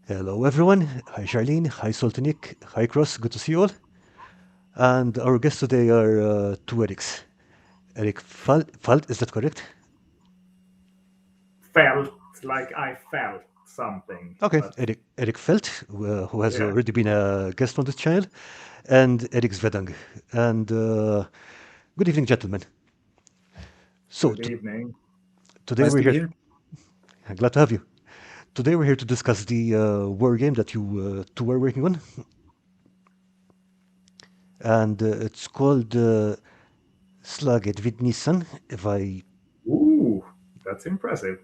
Hello, everyone. Hi, Charlene. Hi, Soltanik. Hi, Cross. Good to see you all. And our guests today are two Eriks. Erik Falt, is that correct? Felt like I felt something, Okay, but Erik Felt, who has yeah. already been a guest on this channel, and Erik Svedang. And good evening, gentlemen. So, Good evening. today Nice we're to be here. here. Glad to have you. Today we're here to discuss the war game that you two are working on, and it's called Slaget vid Nissan. If I Ooh, that's impressive.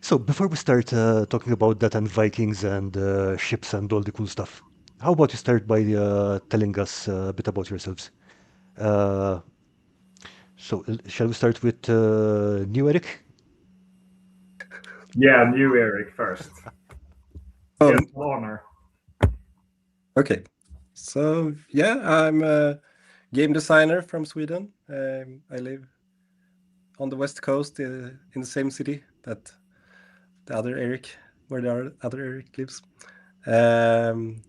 So before we start talking about that and Vikings and ships and all the cool stuff, how about you start by telling us a bit about yourselves? Uh, shall we start with new Eric? Yeah, new Eric first. Guest Um, of honor. okay. So yeah, I'm a game designer from Sweden. I live on the west coast in the same city that the other Eric, where the other Eric lives. Um,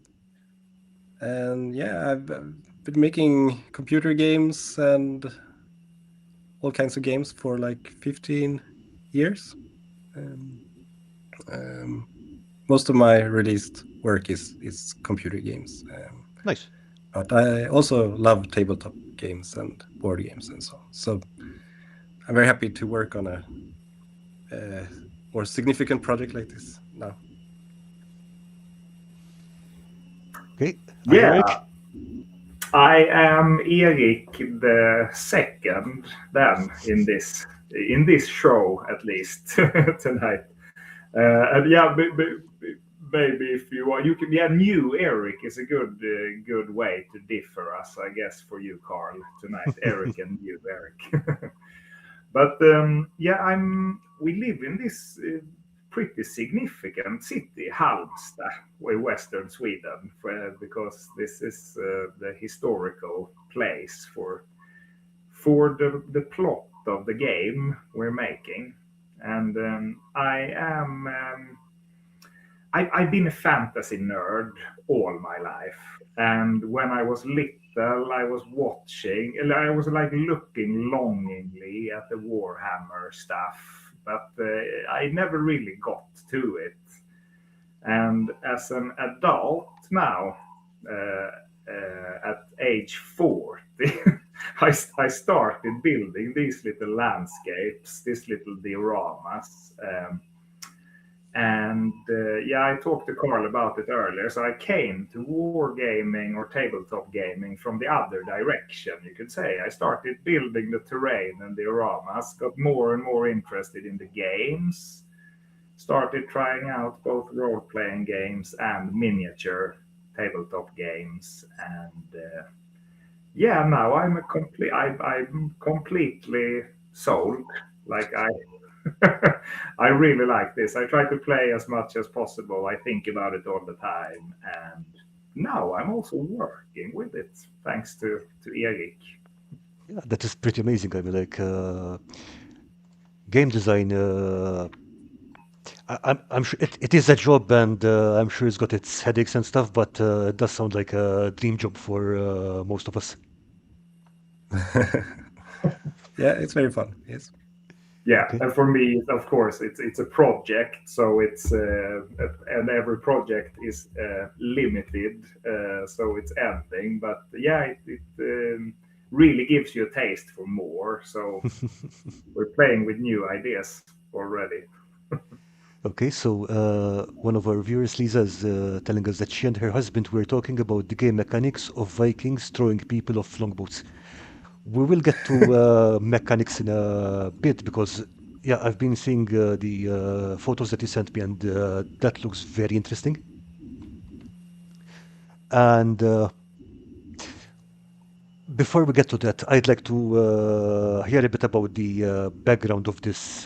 and yeah, I've been making computer games and all kinds of games for like 15 years. Um, um, Most of my released work is computer games. Nice. But I also love tabletop games and board games and so on. So I'm very happy to work on a more significant project like this now. Okay, are you Yeah, Eric? I am Erik the second then in this show at least tonight. And yeah, maybe if you want, you can. Yeah, new Eric is a good way to differ us, I guess, for you, Karl, tonight. Eric and new Eric. But yeah, We live in this pretty significant city, Halmstad, western Sweden, because this is the historical place for the plot of the game we're making. And I've been a fantasy nerd all my life. And when I was little, I was watching, I was like looking longingly at the Warhammer stuff, but I never really got to it. And as an adult now, at age 40, I started building these little landscapes, these little dioramas. And yeah, I talked to Karl about it earlier. So I came to wargaming or tabletop gaming from the other direction, you could say. I started building the terrain and dioramas, got more and more interested in the games, started trying out both role playing games and miniature tabletop games. And yeah, now I'm completely sold. Like I really like this. I try to play as much as possible. I think about it all the time, and now I'm also working with it thanks to Erik. Yeah, that is pretty amazing. I mean, like game design. I'm sure it is a job, and I'm sure it's got its headaches and stuff. But it does sound like a dream job for most of us. Yeah, it's very fun. Yes. Yeah, Okay. and for me, of course, it's a project, so it's and every project is limited, so it's ending. But yeah, it really gives you a taste for more. So we're playing with new ideas already. Okay, so one of our viewers, Lisa, is telling us that she and her husband were talking about the game mechanics of Vikings throwing people off longboats. We will get to mechanics in a bit because, yeah, I've been seeing the photos that you sent me, and that looks very interesting. And before we get to that, I'd like to hear a bit about the background of this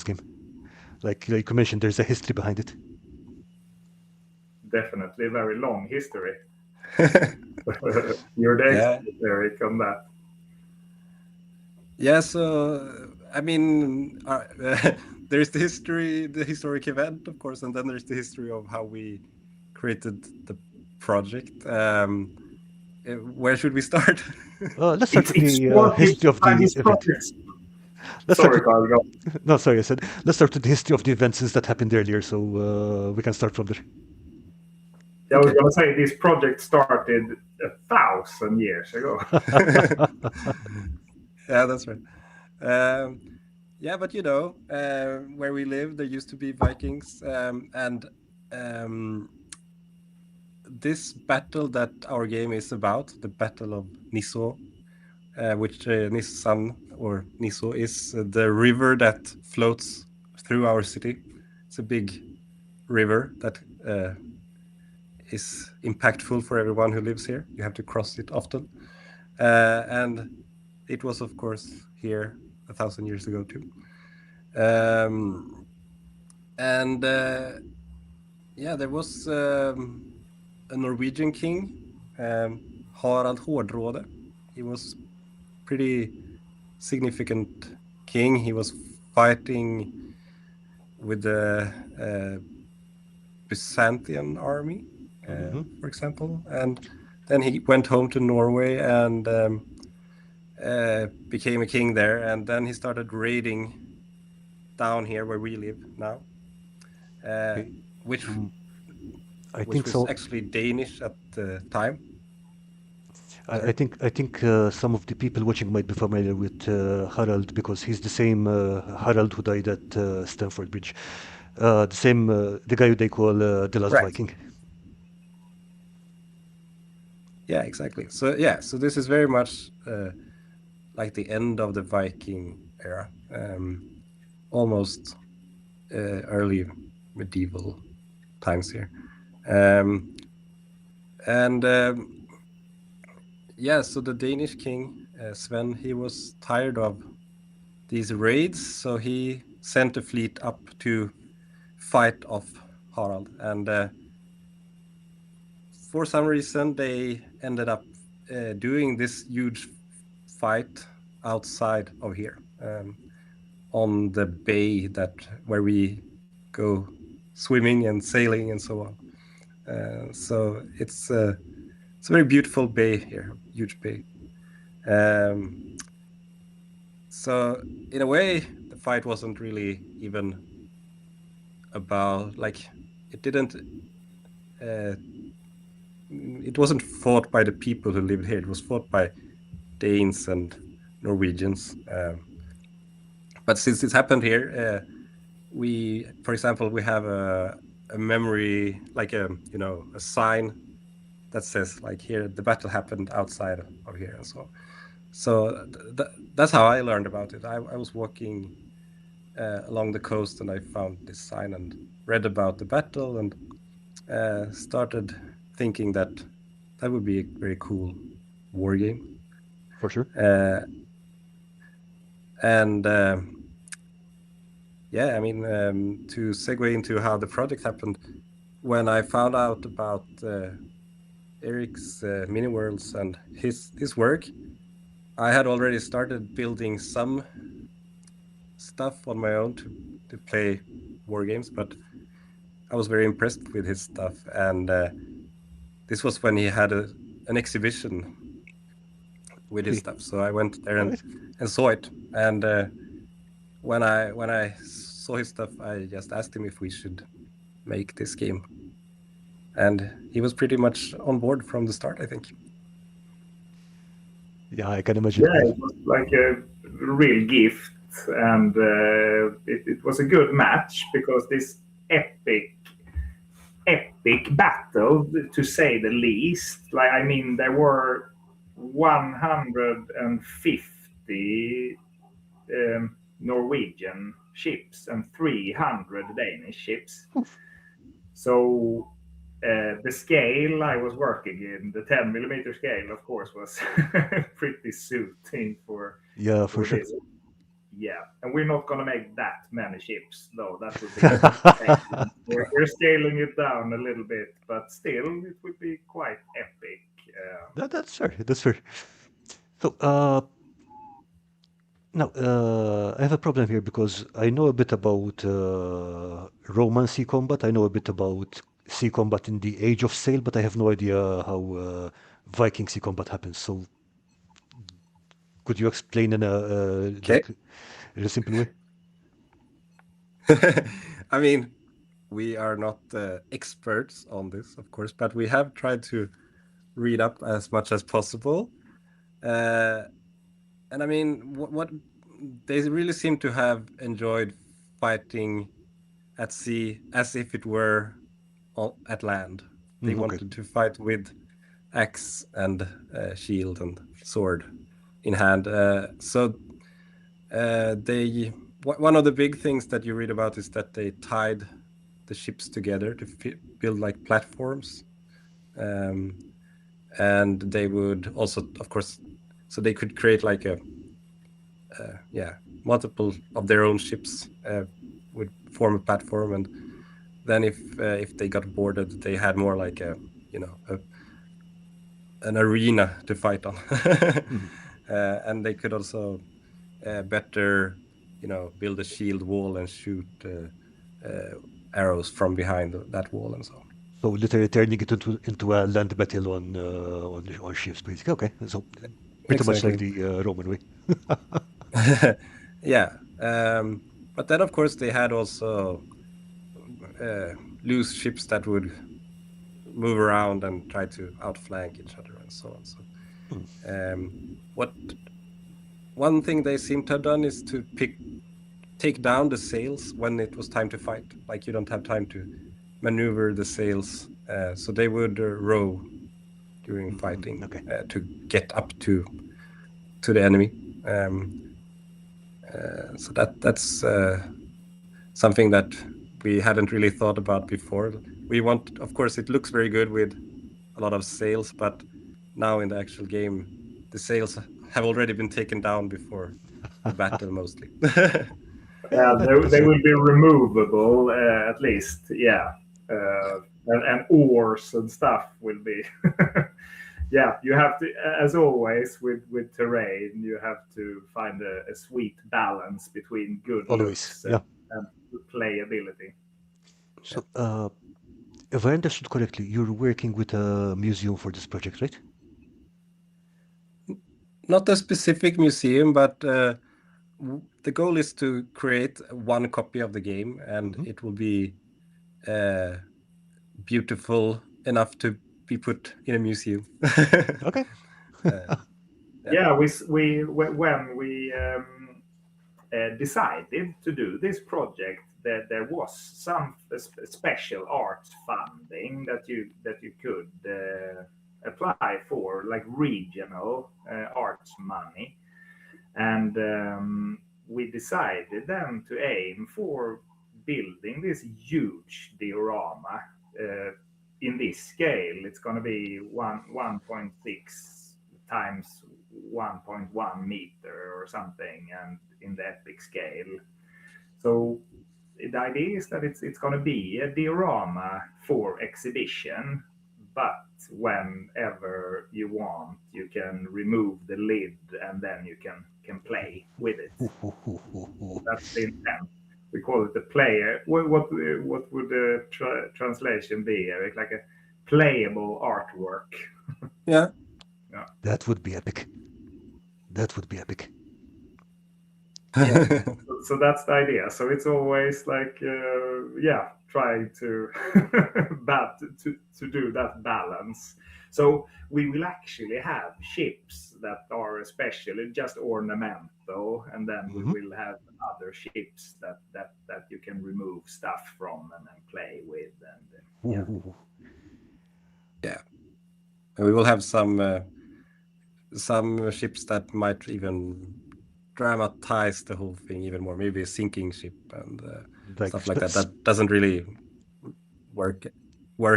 game. Like you mentioned, there's a history behind it. Definitely a very long history. You're the Yeah. expert, Eric, on that. Yeah. So I mean, there's the history, the historic event, of course, and then there's the history of how we created the project. Where should we start? Let's start with It's the more history of the this event. project. Let's start Sorry, with Karl. Go. no, sorry, I said let's start with the history of the events since that happened earlier, so we can start from there. I was Okay. going to say this project started 1,000 years ago. Yeah, that's right. Yeah, but where we live, there used to be Vikings, and this battle that our game is about, the Battle of Niso, which Nissan or Niso is the river that floats through our city. It's a big river that is impactful for everyone who lives here. You have to cross it often. And it was, of course, here 1,000 years ago, too. And there was a Norwegian king, Harald Hårdråde. He was pretty significant king. He was fighting with the Byzantine army, for example, and then he went home to Norway and became a king there, and then he started raiding down here where we live now, which I which think was so. actually Danish at the time. I think some of the people watching might be familiar with Harald because he's the same Harald who died at Stamford Bridge. The guy who they call the last Right. Viking. Yeah, exactly. So this is very much like the end of the Viking era, almost early medieval times here. So the Danish king, Sven, he was tired of these raids, so he sent a fleet up to fight off Harald. And for some reason, they ended up doing this huge fight outside of here, on the bay where we go swimming and sailing and so on. So it's a very beautiful bay here, huge bay. So in a way, the fight wasn't really even about it wasn't fought by the people who lived here. It was fought by Danes and Norwegians. But since it's happened here, for example, we have a memory, like a sign that says like here the battle happened outside of here and so on. So that's how I learned about it. I was walking along the coast and I found this sign and read about the battle and started thinking that would be a very cool war game. For sure. And to segue into how the project happened, when I found out about Eriks mini worlds and his work, I had already started building some stuff on my own to play war games, but I was very impressed with his stuff. And this was when he had an exhibition with his stuff, so I went there and saw it. And when I saw his stuff, I just asked him if we should make this game, and he was pretty much on board from the start, I think. Yeah, I can imagine. Yeah, it was like a real gift, and it was a good match because this epic battle, to say the least. Like, I mean, there were 150 Norwegian ships and 300 Danish ships. So the scale I was working in, the 10mm scale, of course, was pretty suiting for for sure. this. Yeah, and we're not going to make that many ships, though. That would be we're scaling it down a little bit, but still, it would be quite epic. That's fair. That's fair. So, Now, I have a problem here because I know a bit about Roman sea combat. I know a bit about sea combat in the Age of Sail, but I have no idea how Viking sea combat happens. So, could you explain in a Okay. in a simple way? I mean, we are not experts on this, of course, but we have tried to read up as much as possible. And I mean, what they really seem to have enjoyed fighting at sea as if it were at land. They Okay. wanted to fight with axe and shield and sword in hand. They one of the big things that you read about is that they tied the ships together to build like platforms, and they would also, of course, so they could create like a multiple of their own ships would form a platform, and then if they got boarded, they had more like an arena to fight on. And they could also better build a shield wall and shoot arrows from behind that wall and so on. So literally turning it into a land battle on ships, basically. Okay, so pretty much like Exactly. the Roman way. Yeah. But then of course they had also loose ships that would move around and try to outflank each other and so on. So what one thing they seem to have done is to take down the sails when it was time to fight. Like you don't have time to maneuver the sails, so they would row during fighting Okay. to get up to the enemy. So that's something that we hadn't really thought about before. We want, of course, it looks very good with a lot of sails, but now in the actual game, the sails have already been taken down before the battle, mostly. Yeah, They will be removable at least, yeah. And oars and stuff will be. Yeah, you have to, as always with terrain, you have to find a sweet balance between good always. looks Yeah. and playability. So, if I understood correctly, you're working with a museum for this project, right? Not a specific museum, but the goal is to create one copy of the game, and it will be beautiful enough to be put in a museum. Okay. Yeah, when we decided to do this project, there was some special art funding that you could apply for, like regional arts money, and we decided then to aim for building this huge diorama. In this scale, it's going to be 1.6 times 1.1 meter or something, and in the epic scale. So the idea is that it's going to be a diorama for exhibition, but whenever you want, you can remove the lid and then you can play with it. That's the intent. We call it the player. What would the translation be, Eric? Like a playable artwork. Yeah. Yeah. That would be epic. That would be epic. Yeah. So that's the idea. So it's always like, trying to to do that balance. So we will actually have ships that are especially just ornamental, and then we will have other ships that you can remove stuff from and then play with. And Yeah. And we will have some ships that might even dramatize the whole thing even more. Maybe a sinking ship and Like stuff like that. That doesn't really work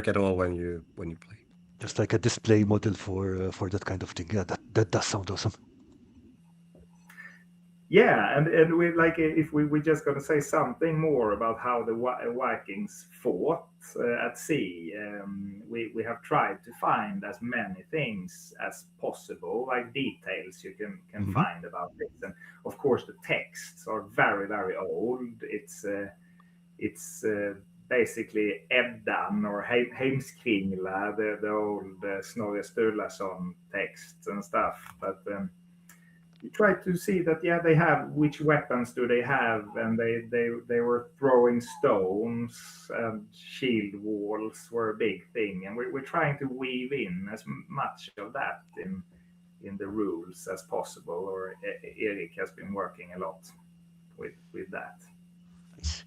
at all when you play. just like a display model for that kind of thing. Yeah, that does sound awesome. Yeah, and we like if we're just going to say something more about how the Vikings fought at sea. We have tried to find as many things as possible, like details you can Hmm. find about this, and of course the texts are very old. It's basically Eddan or Heimskringla, the old Snorri Sturlason texts and stuff, but. You try to see that they have which weapons do they have, and they were throwing stones, and shield walls were a big thing, and we're trying to weave in as much of that in the rules as possible. Or Erik has been working a lot with that. Nice.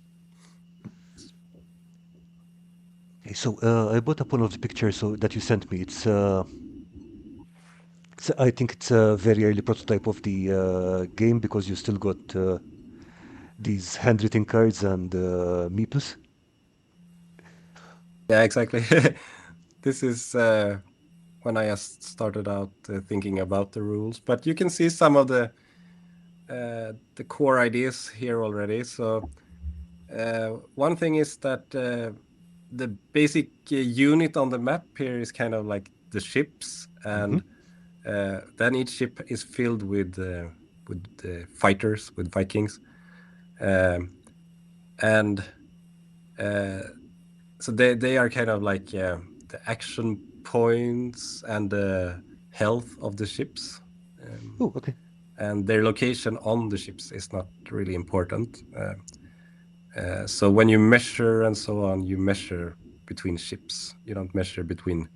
Okay, so I bought up one of the pictures that you sent me. I think it's a very early prototype of the game because you still got these handwritten cards and meeples. Yeah, exactly. This is when I just started out thinking about the rules, but you can see some of the core ideas here already. So one thing is that the basic unit on the map here is kind of like the ships, Hmm. and then each ship is filled with fighters, with Vikings, and so they are kind of like the action points and the health of the ships. Oh, okay. And their location on the ships is not really important. So when you measure and so on, you measure between ships. You don't measure between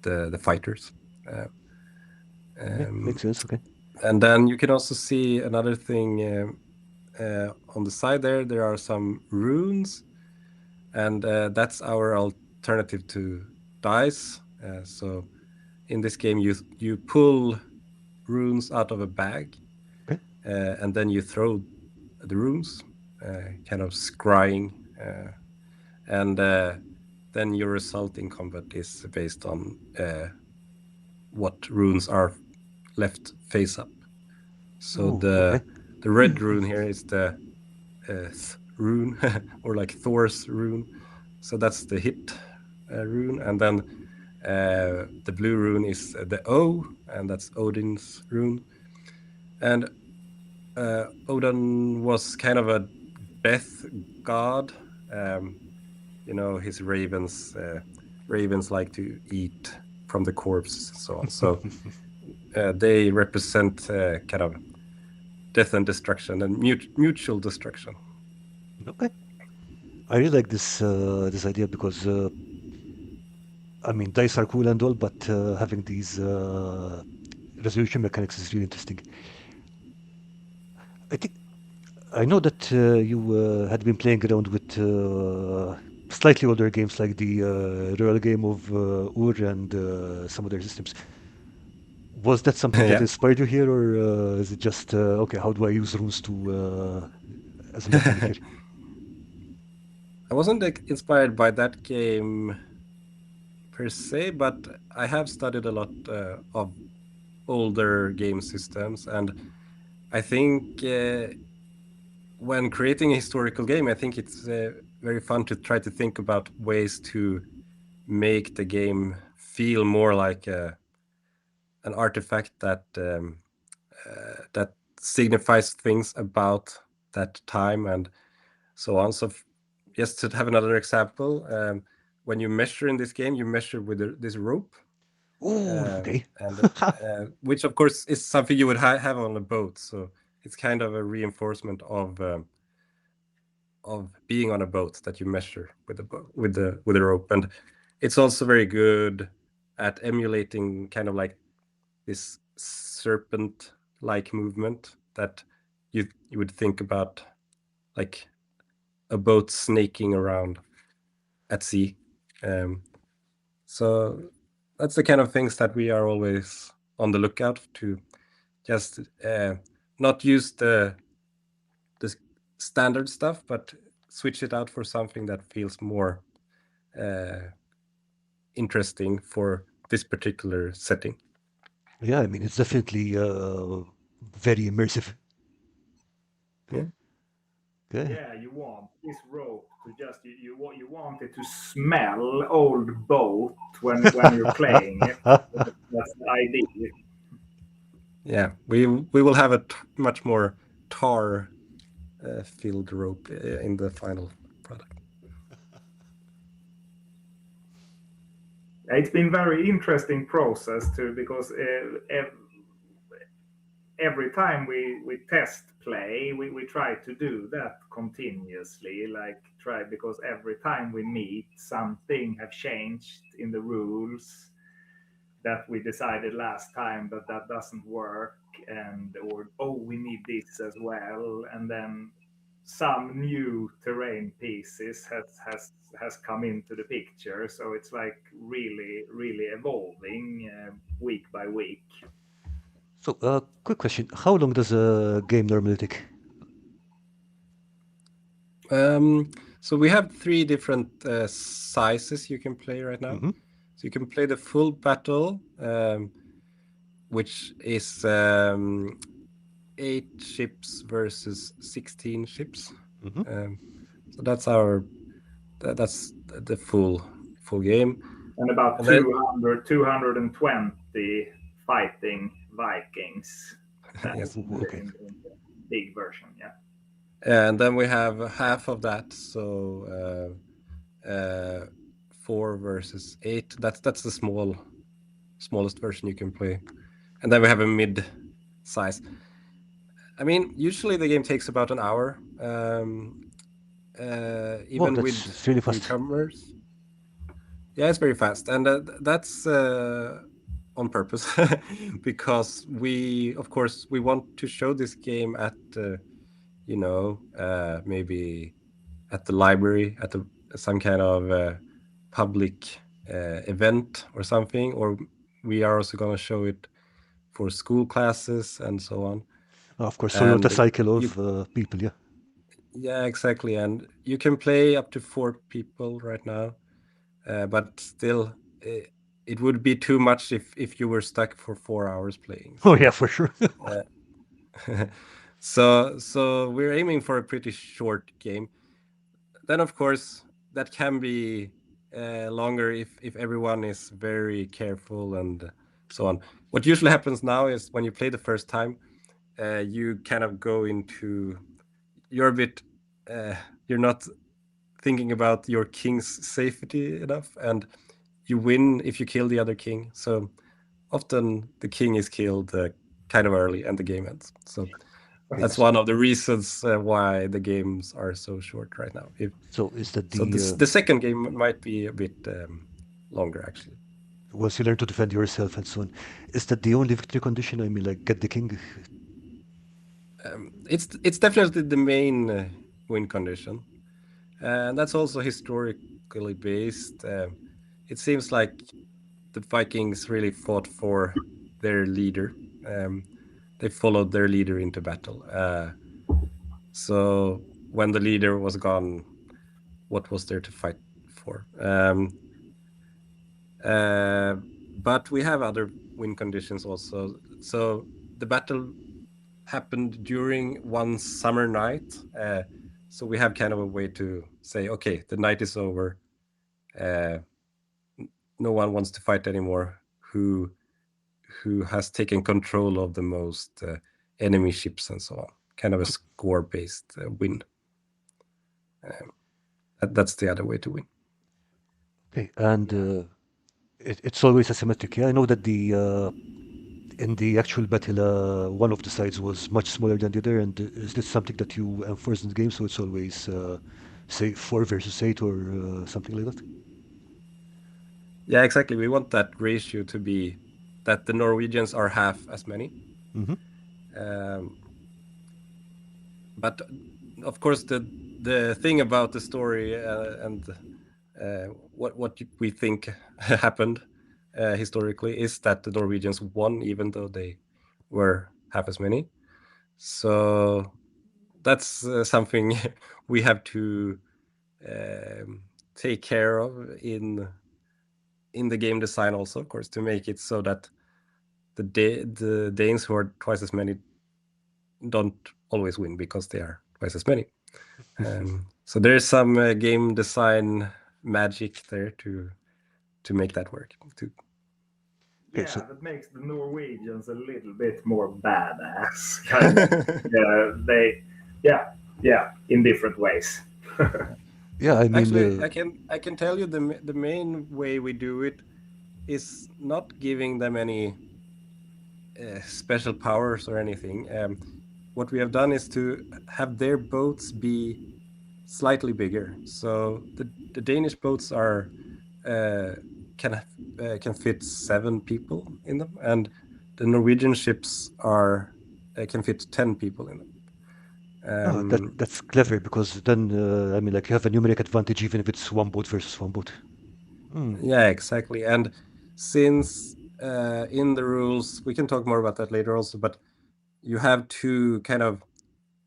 the fighters. Yeah, Um, makes sense. Okay. and then you can also see another thing on the side there. There are some runes, and that's our alternative to dice. So in this game, you pull runes out of a bag, Okay. and then you throw the runes, kind of scrying, and then your result in combat is based on what runes are left face up. So Oh, okay. the red rune here is the rune, or like Thor's rune. So that's the hit rune, and then the blue rune is the O, and that's Odin's rune. And Odin was kind of a death god. His ravens like to eat from the corpse and so on. So they represent kind of death and destruction and mutual destruction. Okay. I really like this idea because I mean dice are cool and all, but having these resolution mechanics is really interesting. I think I know that you had been playing around with slightly older games like the Royal Game of Ur and some other systems. Was that something that Yeah. inspired you here, or is it just okay? How do I use runes to as a mechanic here? I wasn't like, inspired by that game per se, but I have studied a lot of older game systems, and I think when creating a historical game, I think it's very fun to try to think about ways to make the game feel more like an artifact that signifies things about that time and so on. So, just to have another example, when you measure in this game, you measure with this rope, Oh, okay. and which of course is something you would have on a boat. So it's kind of a reinforcement of being on a boat that you measure with the rope, and it's also very good at emulating kind of like this serpent like movement that you would think about, like a boat snaking around at sea. So that's the kind of things that we are always on the lookout to, just not use the standard stuff, but switch it out for something that feels more interesting for this particular setting. Yeah, I mean it's definitely very immersive. Yeah. Okay. Yeah, you want this rope to just you want it to smell old boat when you're playing it. That's the idea. Yeah, we will have a much more tar filled rope in the final product. It's been very interesting process too because every time we test play, we try to do that continuously. Like try because every time we meet, something have changed in the rules that we decided last time that that doesn't work, and or oh we need this as well, and then some new terrain pieces has come into the picture. So it's like really evolving week by week. So, quick question. How long does a game normally take? So we have 3 different sizes you can play right now. Mm-hmm. So you can play the full battle, which is 8 ships versus 16 ships. Mm-hmm. So that's the full game. And about And then 220 fighting Vikings. yes, That's Okay. in the big version, yeah. and then we have half of that. So 4 versus 8. That's the smallest version you can play. And then we have a mid size. I mean, usually the game takes about an hour. Wow, Even with that's really fast. newcomers. Yeah, it's very fast, and that's on purpose because of course, we want to show this game at maybe at the library, at some kind of public event or something, or we are also going to show it for school classes and so on. Of course, so you're the And cycle you of people, yeah. Yeah, exactly. And you can play up to 4 people right now, but still, it would be too much if you were stuck for 4 hours playing. Oh, So, yeah, for sure. so we're aiming for a pretty short game. Then, of course, that can be longer if everyone is very careful and so on. What usually happens now is when you play the first time, you kind of go into you're a bit you're not thinking about your king's safety enough, and you win if you kill the other king. So often the king is killed kind of early and the game ends. So that's Yes. one of the reasons why the games are so short right now. So is that So the the second game might be a bit longer, actually. once you learn to defend yourself and so on, is that the only victory condition? I mean, like get the king. It's definitely the main win condition, and that's also historically based. It seems like the Vikings really fought for their leader. They followed their leader into battle. So when the leader was gone, what was there to fight for? But we have other win conditions also. So the battle happened during one summer night. So we have kind of a way to say, okay, the night is over. Uh, no one wants to fight anymore. Who has taken control of the most enemy ships and so on? Kind of a score-based win. That's the other way to win. Okay, and it's always asymmetric. Yeah, I know that the in the actual battle, one of the sides was much smaller than the other, and is this something that you enforce in the game? So it's always say 4 versus 8 or something like that. Yeah, exactly. We want that ratio to be that the Norwegians are half as many. Mm-hmm. But of course, the thing about the story and what we think happened historically is that the Norwegians won, even though they were half as many. So that's something we have to take care of in the game design also, of course, to make it so that the Danes, who are twice as many, don't always win because they are twice as many. So there is some game design magic there to make that work. Yeah, Okay, so that makes the Norwegians a little bit more badass, kind of. Yeah, in different ways. yeah, I mean, Actually, I can tell you the main way we do it is not giving them any special powers or anything. What we have done is to have their boats be slightly bigger. So the Danish boats are can fit 7 people in them, and the Norwegian ships are can fit 10 people in them. that's clever because then I mean, like you have a numeric advantage even if it's one boat versus one boat. Yeah, exactly. And since in the rules, we can talk more about that later also, but you have to kind of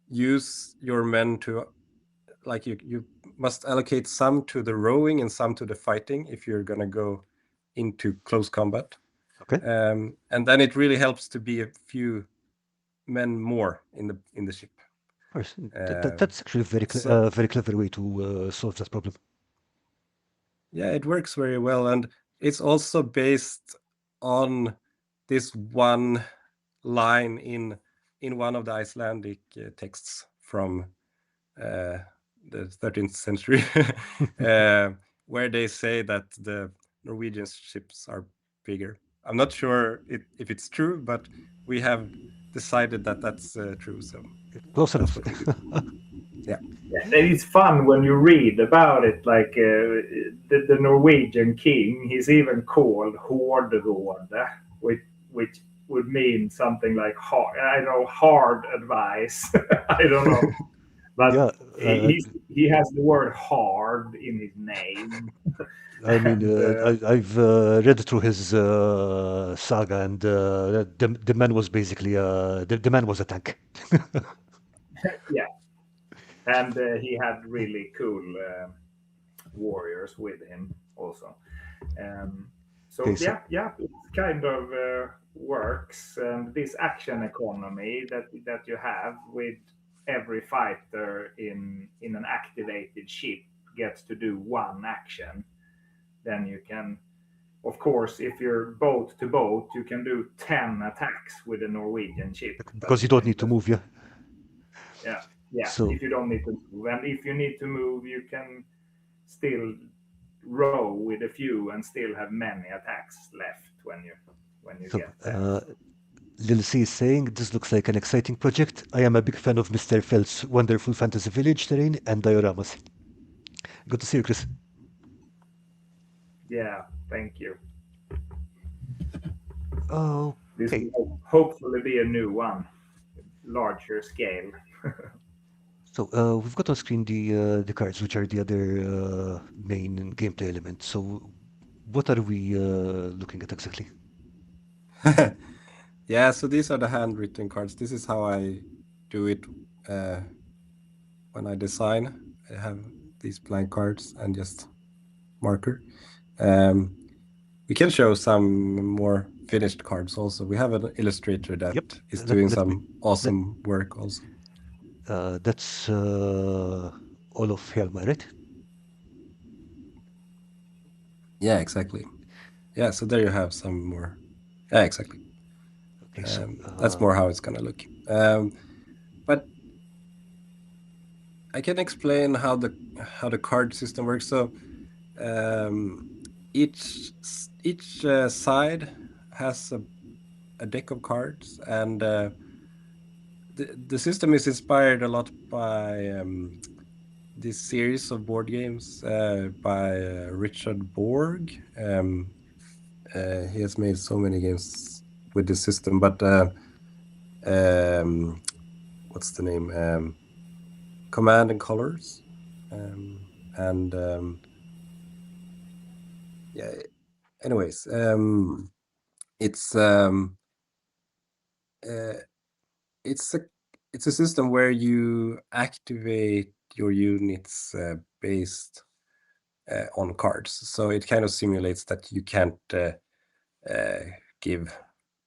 use your men to, like, you must allocate some to the rowing and some to the fighting if you're going to go into close combat. Okay. And then it really helps to be a few men more in the ship. Of course. That's actually a very clever way to solve that problem. Yeah, it works very well, and it's also based on this one line in one of the Icelandic texts from the 13th century, where they say that the Norwegian ships are bigger. I'm not sure if it's true, but we have decided that that's true. So Close that's enough. what we do. Yeah. Yeah, and it's fun when you read about it. Like the Norwegian king, he's even called Hårdråde, which would mean something like hard. I know hard advice. I don't know, but Yeah, he has the word hard in his name. I mean, And, I've read through his saga, and the man was basically the man was a tank. yeah, and he had really cool warriors with him also. So Okay, so yeah, it kind of works. And this action economy that you have with every fighter in an activated ship gets to do one action. Then you can, of course, if you're boat to boat, you can do 10 attacks with a Norwegian ship. because you don't need to move, yeah. Yeah. So If you don't need to move, and if you need to move, you can still row with a few and still have many attacks left when you so get there. Lil C is saying this looks like an exciting project. I am a big fan of Mr. Felt's wonderful fantasy village terrain and dioramas. Good to see you, Chris. Yeah, thank you. This Okay, will hopefully be a new one, larger scale. so we've got on screen the cards, which are the other main gameplay element. So what are we looking at exactly? Yeah, so these are the handwritten cards. This is how I do it when I design. I have these blank cards and just marker. We can show some more finished cards also. We have an illustrator that Yep, is doing let me. some awesome work also. That's Olof Helmer, right? Yeah, exactly. Yeah, so there you have some more. Yeah, exactly. Okay, so That's more how it's gonna look. But I can explain how the card system works. So each side has a deck of cards, and the system is inspired a lot by this series of board games by Richard Borg. He has made so many games with this system, but what's the name? Command and Colors, and yeah. Anyways, it's it's a it's a system where you activate your units based on cards. So it kind of simulates that you can't give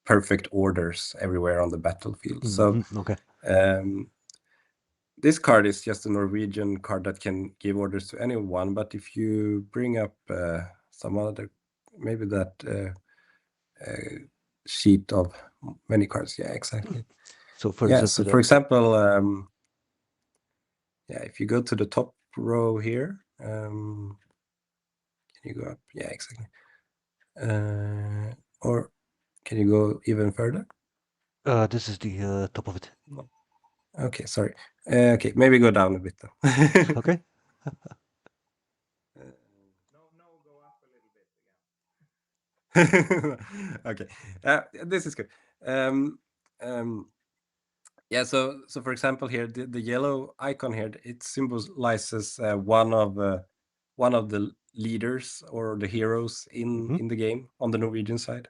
perfect orders everywhere on the battlefield. So okay. this card is just a Norwegian card that can give orders to anyone. But if you bring up some other, maybe that sheet of many cards, yeah, exactly. So for Yeah. example, So for example, yeah, if you go to the top row here, can you go up? Yeah, exactly. Or can you go even further? this is the top of it. Okay, sorry. Okay, maybe go down a bit though. Okay. No, go up a little bit again. Okay, this is good. Um, yeah, so for example here, the yellow icon here, it symbolizes one of the leaders or the heroes in the game on the Norwegian side.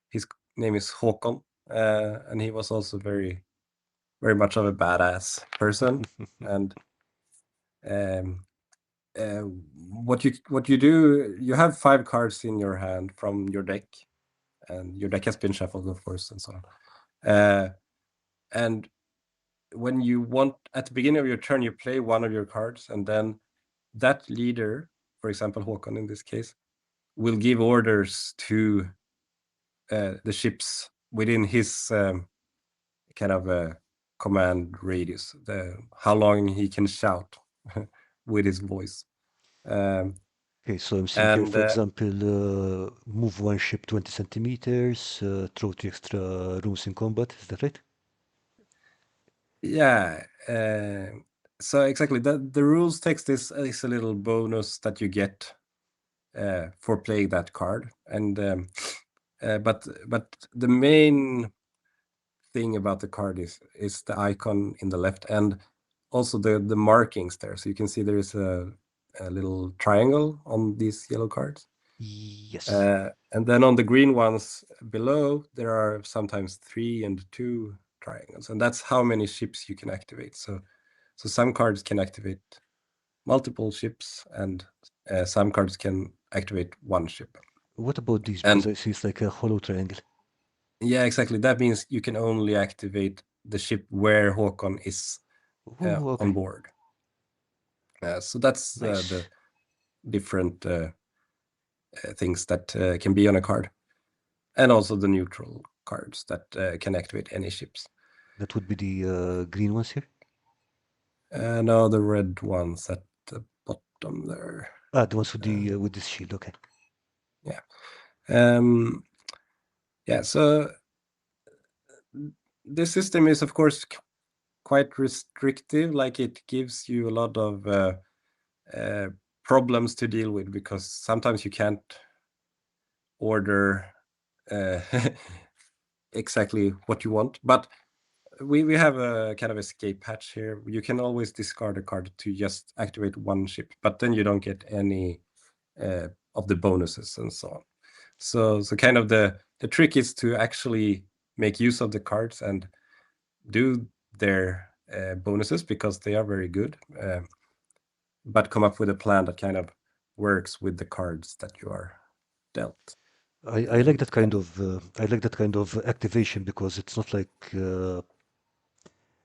His name is Håkon, and he was also very much of a badass person. And what you do, you have 5 cards in your hand from your deck, and your deck has been shuffled, of course, and so on. And when you want, at the beginning of your turn, you play one of your cards, and then that leader, for example, Håkon in this case, will give orders to the ships within his kind of command radius, how long he can shout with his voice. Okay, so I'm seeing here, And for example, move one ship 20 centimeters, throw 2 extra rooms in combat. Is that right? yeah, so exactly, the rules text is a little bonus that you get for playing that card. And but the main thing about the card is the icon in the left, and also the markings there. So you can see there is a little triangle on these yellow cards. Yes. And then on the green ones below, there are sometimes 3 and 2 triangles, and that's how many ships you can activate. So some cards can activate multiple ships, and some cards can activate one ship. What about these? And Because I see it's like a hollow triangle. yeah, exactly. That means you can only activate the ship where Håkon is Oh, on okay. board. So that's Nice. the different things that can be on a card, and also the neutral cards that can activate any ships. That would be the green ones here? No, the red ones at the bottom there. Ah, the ones with the with this shield. Okay. Yeah. Yeah. So this system is, of course, quite restrictive. Like, it gives you a lot of problems to deal with, because sometimes you can't order exactly what you want. But we have a kind of escape hatch here. You can always discard a card to just activate one ship, but then you don't get any of the bonuses and so on. So kind of the trick is to actually make use of the cards and do their bonuses, because they are very good, but come up with a plan that kind of works with the cards that you are dealt. I like that kind of activation, because it's not like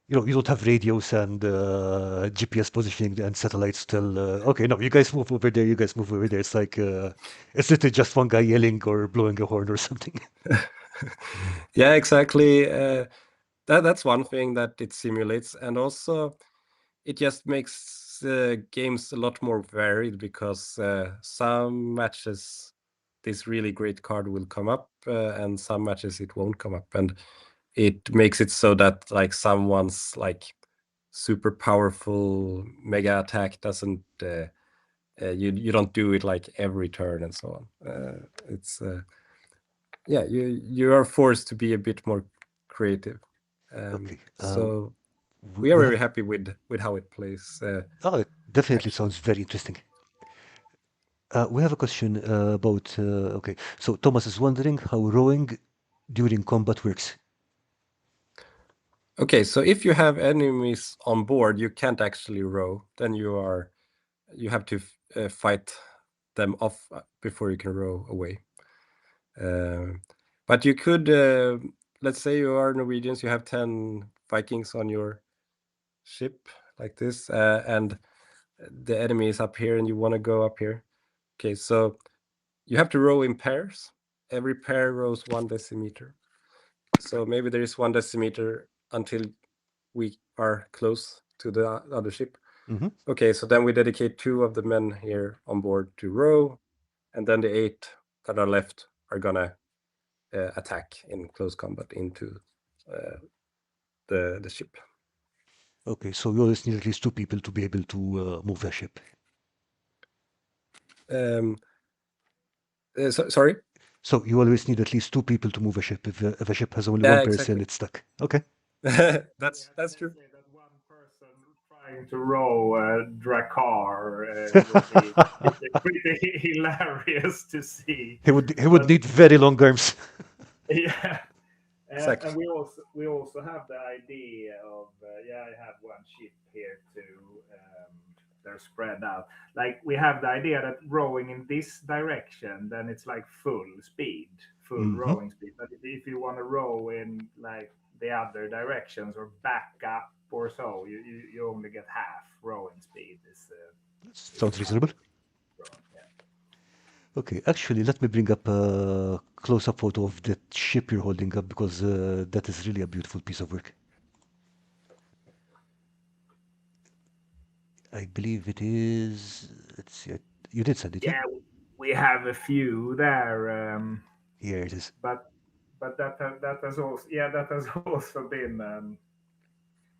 you don't have radios and GPS positioning and satellites still. Okay, no, you guys move over there. You guys move over there. It's like it's literally just one guy yelling or blowing a horn or something. Yeah, exactly. That's one thing that it simulates, and also it just makes games a lot more varied, because some matches this really great card will come up, and some matches it won't come up, and it makes it so that, like, someone's like super powerful mega attack doesn't you don't do it like every turn and so on. It's yeah, you are forced to be a bit more creative. Okay. So we are We very have. happy with how it plays. Oh, it definitely Actually, sounds very interesting. We have a question about. Okay, so Thomas is wondering how rowing during combat works. okay. So if you have enemies on board, you can't actually row. Then you have to fight them off before you can row away. But you could, let's say you are Norwegians, you have 10 Vikings on your ship like this, and the enemy is up here, and you want to go up here. Okay, so you have to row in pairs. Every pair rows 1 decimeter. So maybe there is 1 decimeter until we are close to the other ship. Mm-hmm. Okay, so then we dedicate 2 of the men here on board to row, and then the 8 that are left are gonna attack in close combat into the ship. Okay, so you always need at least 2 people to be able to move a ship. Sorry? So you always need at least 2 people to move a ship. If a ship has only Yeah, one person, exactly. it's stuck. Okay. That's true. Say that one person trying to row a Drakkar would be pretty hilarious to see. He would need very long arms. Yeah. Exactly. And we also have the idea of I have one ship here too. They're spread out. Like we have the idea that rowing in this direction, then it's like full speed, full Mm-hmm. rowing speed. But if you want to row in like the other directions or back up or so, you only get half rowing speed. Sounds reasonable. Yeah. Okay, actually, let me bring up a close-up photo of that ship you're holding up because that is really a beautiful piece of work. I believe it is. Let's see. You did send it, yeah? Yeah, we have a few there. Here it is. But that has also that has also been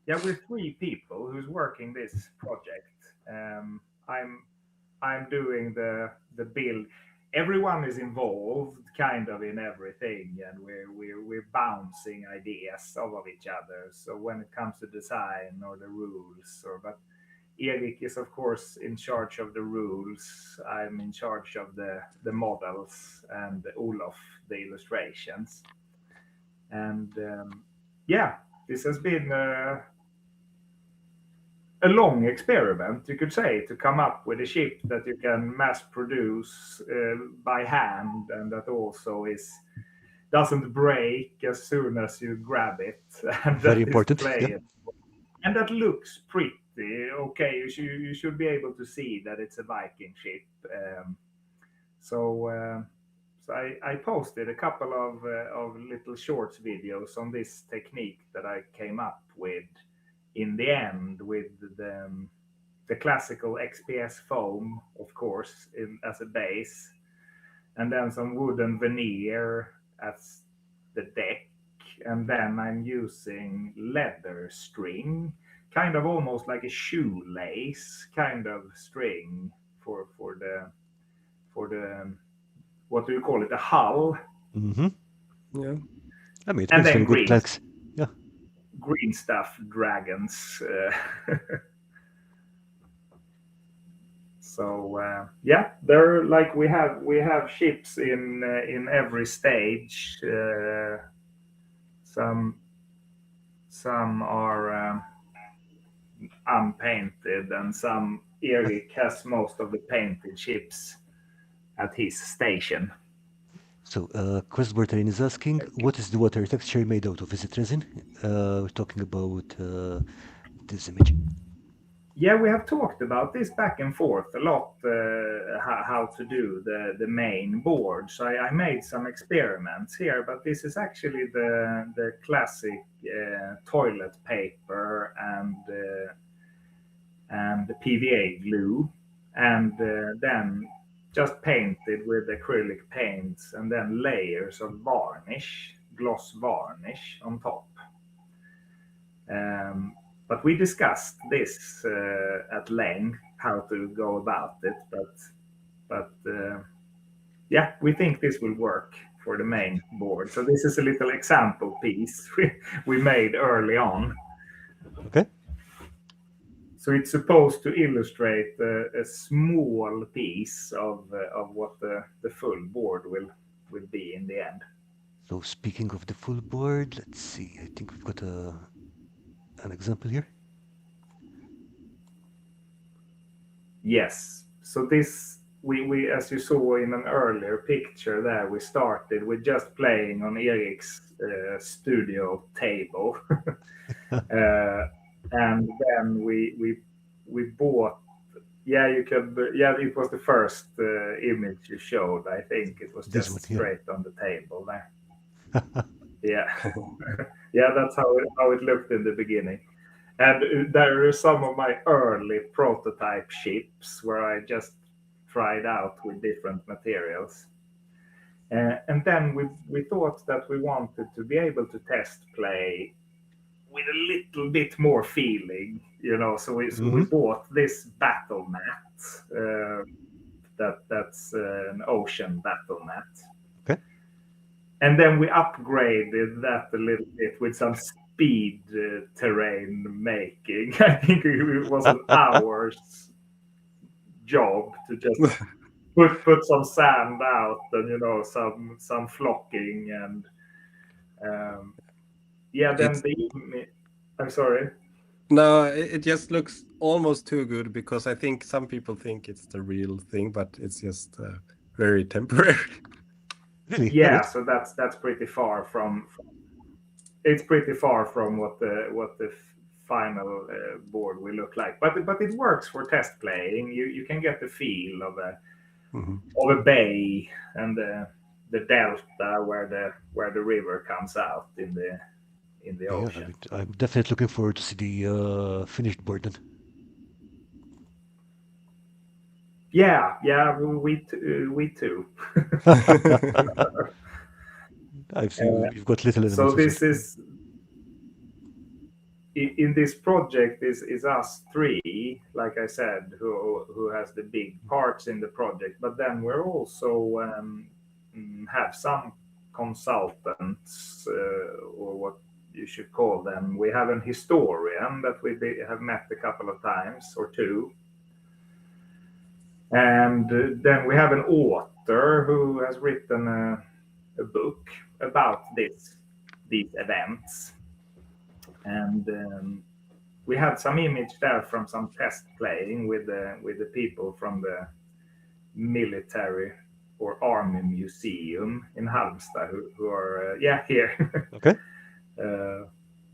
we're 3 people who's working this project. I'm doing the build. Everyone is involved kind of in everything, and we're bouncing ideas off of each other. So when it comes to design or the rules, but Erik is of course in charge of the rules. I'm in charge of the models, and Olof the illustrations. And this has been a long experiment, you could say, to come up with a ship that you can mass produce by hand, and that also doesn't break as soon as you grab it, and Very that is important. Yeah. playable, and that looks pretty okay. You should be able to see that it's a Viking ship. So. So I posted a couple of little shorts videos on this technique that I came up with in the end with the classical XPS foam, of course, as a base, and then some wooden veneer as the deck, and then I'm using leather string, kind of almost like a shoelace kind of string for the what do you call it, the hull, Mm-hmm. Yeah. I mean, it and makes then very good planks. Yeah. green stuff dragons. So they're like we have ships in every stage. Some are unpainted, and some Eric has most of the painted ships at his station. So, Questborn is asking, what is the water texture made out of? Is it resin? We're talking about this image. Yeah, we have talked about this back and forth a lot, how to do the main board. So I made some experiments here, but this is actually the classic toilet paper and the PVA glue, and then just painted with acrylic paints, and then layers of varnish, gloss varnish on top. But we discussed this at length, how to go about it. But we think this will work for the main board. So this is a little example piece we made early on. Okay. So it's supposed to illustrate a small piece of what the full board will be in the end. So, speaking of the full board, let's see. I think we've got an example here. Yes. So this we as you saw in an earlier picture there, we started with just playing on Erik's studio table. and then we bought. Yeah, you could. Yeah, it was the first image you showed. I think it was This one, just yeah. straight on the table there. Yeah, yeah, that's how it looked in the beginning. And there are some of my early prototype ships where I just tried out with different materials. And then we thought that we wanted to be able to test play with a little bit more feeling, you know. So we bought this battle mat. That's an ocean battle mat. Okay. And then we upgraded that a little bit with some speed terrain making. I think it was an hour's job to just put some sand out and some flocking and yeah. Then I'm sorry. No, it just looks almost too good because I think some people think it's the real thing, but it's just very temporary. Really? Yeah, so that's pretty far from. It's pretty far from what the final board will look like, but it works for test playing. You can get the feel of a bay and the delta where the river comes out in the Yeah, I ocean. mean, I'm definitely looking forward to see the finished board then. Yeah, we too. I've seen you've got little So elements of this that. is in this project is us three, like I said, who has the big parts in the project. But then we're also have some consultants or what you should call them. We have an historian that we have met a couple of times or two, and then we have an author who has written a book about these events, and we had some image there from some test playing with the people from the military or army museum in Halmstad who are here. Okay.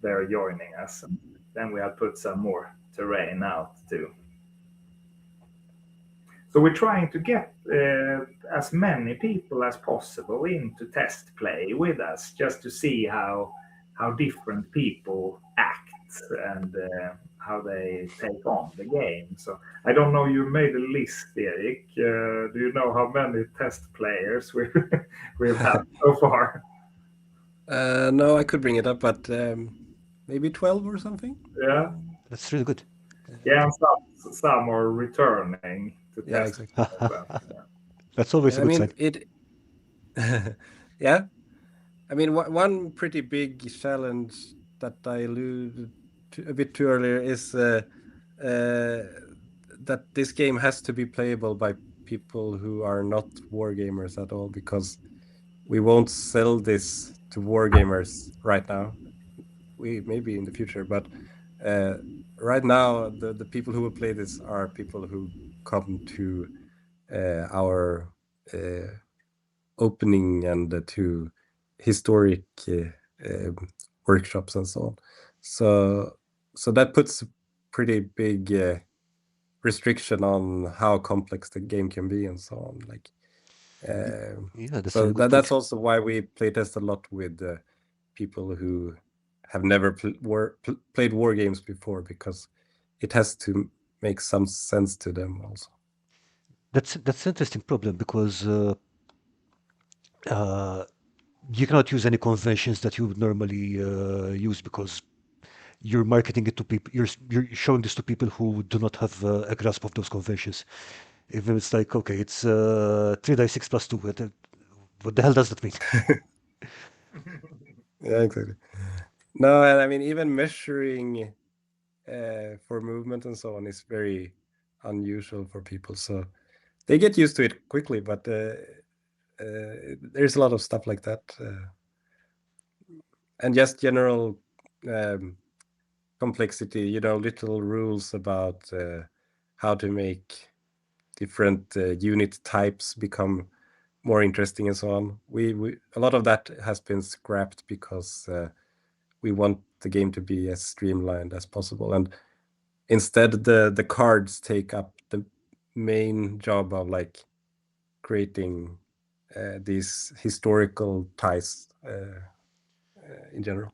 They're joining us, and then we have put some more terrain out too. So we're trying to get as many people as possible into test play with us, just to see how different people act and how they take on the game. So I don't know. You made a list, Erik. Do you know how many test players we've had so far? No, I could bring it up, but maybe 12 or something. Yeah, That's really good. yeah. And some are returning to Yeah, test. exactly. As well. Yeah. That's always a I good mean, sign. it. Yeah, I mean, one pretty big challenge that I alluded to a bit too earlier is that this game has to be playable by people who are not wargamers at all, because we won't sell this to wargamers right now. We maybe in the future, but right now the people who will play this are people who come to our opening and to historic workshops and so on. So that puts a pretty big restriction on how complex the game can be and so on. Like, Yeah, that's a so really good that's point. also why we playtest a lot with people who have never played war games before, because it has to make some sense to them also. That's an interesting problem because you cannot use any conventions that you would normally use because you're marketing it to people. You're showing this to people who do not have a grasp of those conventions. Even it's like, okay, it's 3 die 6 plus 2. What the hell does that mean? Yeah, exactly. No, and I mean, even measuring for movement and so on is very unusual for people. So they get used to it quickly, but there's a lot of stuff like that. And just general complexity, little rules about how to make different unit types become more interesting and so on. We a lot of that has been scrapped because we want the game to be as streamlined as possible. And instead, the cards take up the main job of like creating these historical ties in general.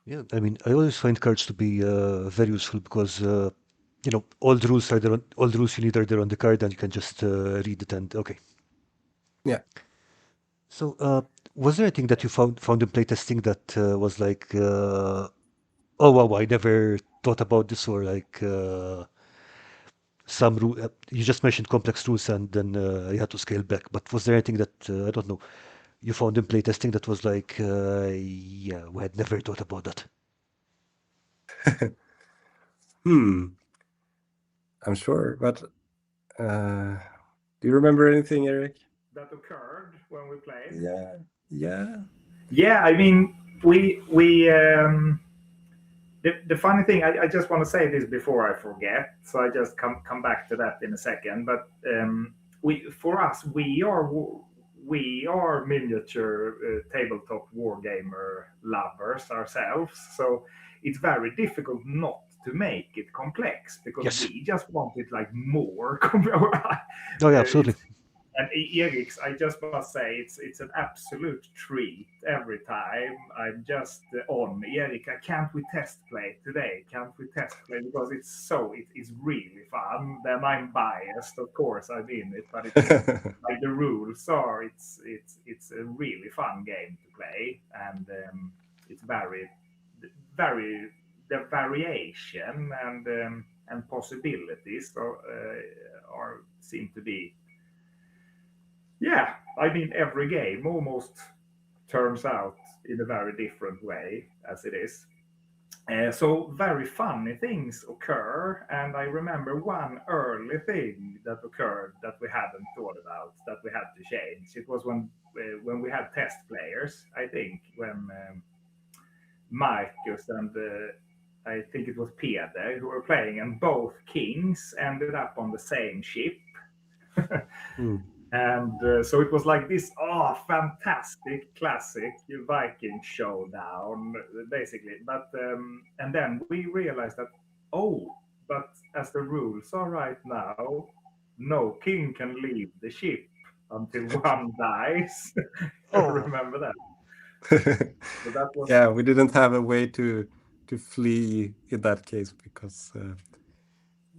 Yeah, I mean, I always find cards to be very useful because all the rules are there. All the rules you need are there on the card, and you can just read it. And okay. Yeah. So, was there anything that you found in playtesting that was like, oh wow, I never thought about this, or like some rule? You just mentioned complex rules, and then you had to scale back. But was there anything that I don't know you found in playtesting that was like, yeah, we had never thought about that? I'm sure, but do you remember anything, Eric? That occurred when we played. Yeah. Yeah, I mean, the funny thing, I just want to say this before I forget, so I just come back to that in a second. But for us, we are miniature tabletop wargamer lovers ourselves, so it's very difficult not to make it complex because Yes. we just want it like more. Oh yeah, absolutely. And Eriks, I just must say, it's an absolute treat every time I'm just on. Erik, can't we test play today? Can't we test play? Because it's really fun. Then I'm biased, of course, I'm in it, but it's like the rules are. It's a really fun game to play, and it's very the variation and possibilities are seem to be. Yeah, I mean, every game almost turns out in a very different way as it is. So very funny things occur, and I remember one early thing that occurred that we hadn't thought about that we had to change. It was when we had test players. I think when Marcus and I think it was Peder who were playing, and both kings ended up on the same ship. And so it was like this, fantastic classic Viking showdown, basically. But and then we realized that, but as the rules are right now, no king can leave the ship until one dies. Remember that? So that was... Yeah, we didn't have a way to flee in that case because.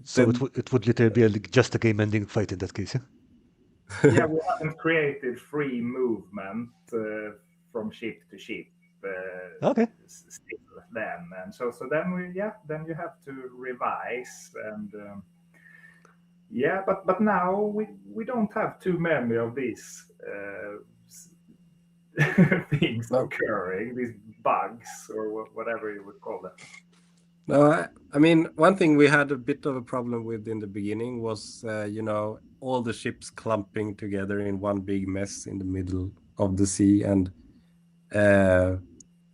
So it would literally be just a game-ending fight in that case. Yeah, we haven't created free movement from ship to ship. Okay. Still then, and so then then you have to revise and but now we don't have too many of these things occurring, these bugs or whatever you would call them. No, I mean, one thing we had a bit of a problem with in the beginning was, all the ships clumping together in one big mess in the middle of the sea, and the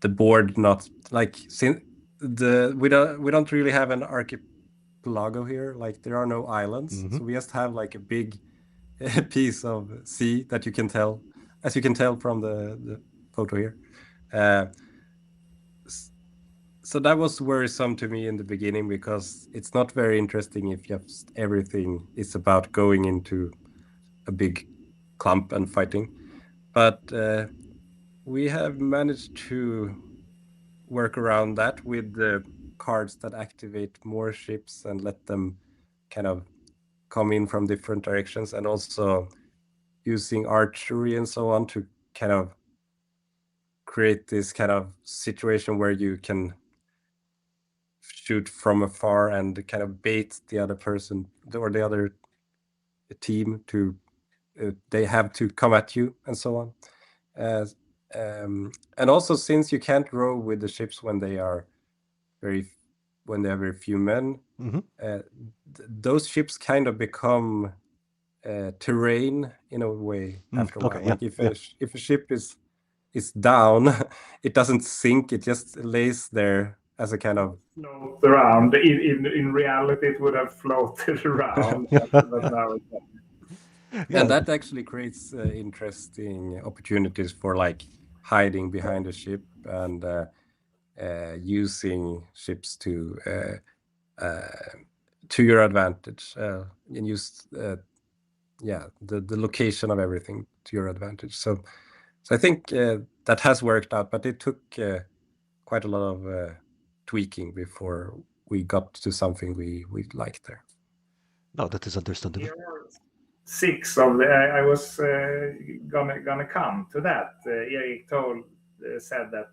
board not like we don't really have an archipelago here. Like there are no islands, so we just have like a big piece of sea that you can tell, as you can tell from the photo here. So that was worrisome to me in the beginning because it's not very interesting if just everything is about going into a big clump and fighting. But we have managed to work around that with the cards that activate more ships and let them kind of come in from different directions, and also using archery and so on to kind of create this kind of situation where you can shoot from afar and kind of bait the other person or the other team to they have to come at you and so on. And also, since you can't row with the ships when they are very few men, those ships kind of become terrain in a way after a while. Like if a ship is down, it doesn't sink; it just lays there as a kind of float around. In reality, it would have floated around, but now it's not. And that actually creates interesting opportunities for like hiding behind a ship and using ships to your advantage, and use the location of everything to your advantage. So I think that has worked out, but it took quite a lot of tweaking before we got to something we liked there. No, that is understandable. Here are 6 of the. I was gonna come to that. Erik said that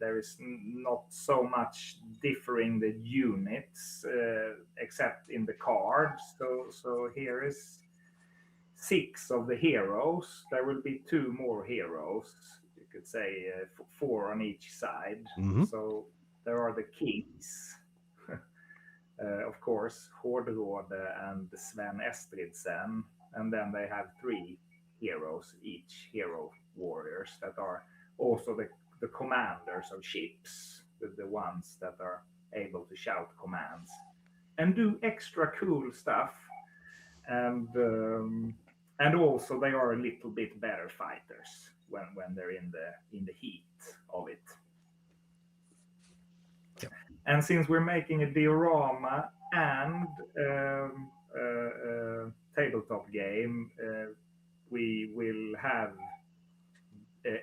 there is not so much differing the units except in the cards. So here is 6 of the heroes. There will be 2 more heroes. You could say 4 on each side. Mhm. So there are the kings. Of course, Hårdråde and Sven Estridsen, and then they have 3 heroes, each hero warriors that are also the commanders of ships, the ones that are able to shout commands and do extra cool stuff. And also they are a little bit better fighters when they're in the heat of it. And since we're making a diorama and tabletop game, we will have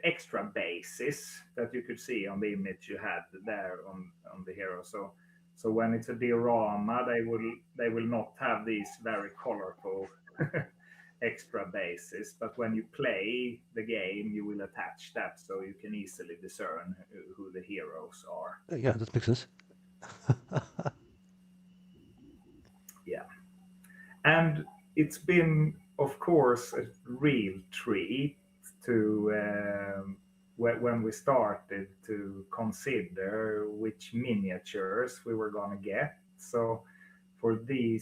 extra bases that you could see on the image you had there on the hero. So when it's a diorama, they will not have these very colorful extra bases, but when you play the game, you will attach that so you can easily discern who the heroes are. Yeah, that makes sense. Yeah. And it's been, of course, a real treat to when we started to consider which miniatures we were going to get. So for the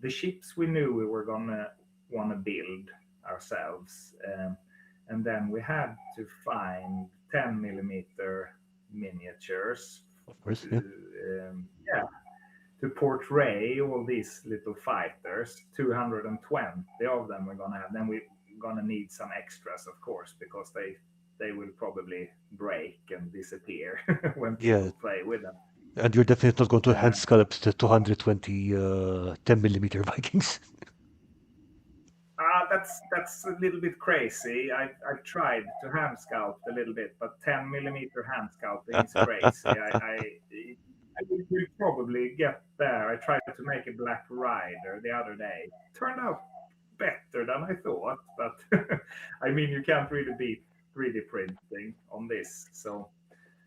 ships we knew we were going to want to build ourselves. And then we had to find 10 millimeter miniatures. Of course, yeah. To portray all these little fighters. 220 of them we're gonna have. Then we're gonna need some extras, of course, because they will probably break and disappear when people play with them. And you're definitely not going to hand sculpt the 220 10 millimeter Vikings. That's a little bit crazy. I've tried to hand sculpt a little bit, but 10 millimeter hand sculpting is crazy. I will probably get there. I tried to make a Black Rider the other day. Turned out better than I thought, but I mean, you can't really beat 3D printing on this. So,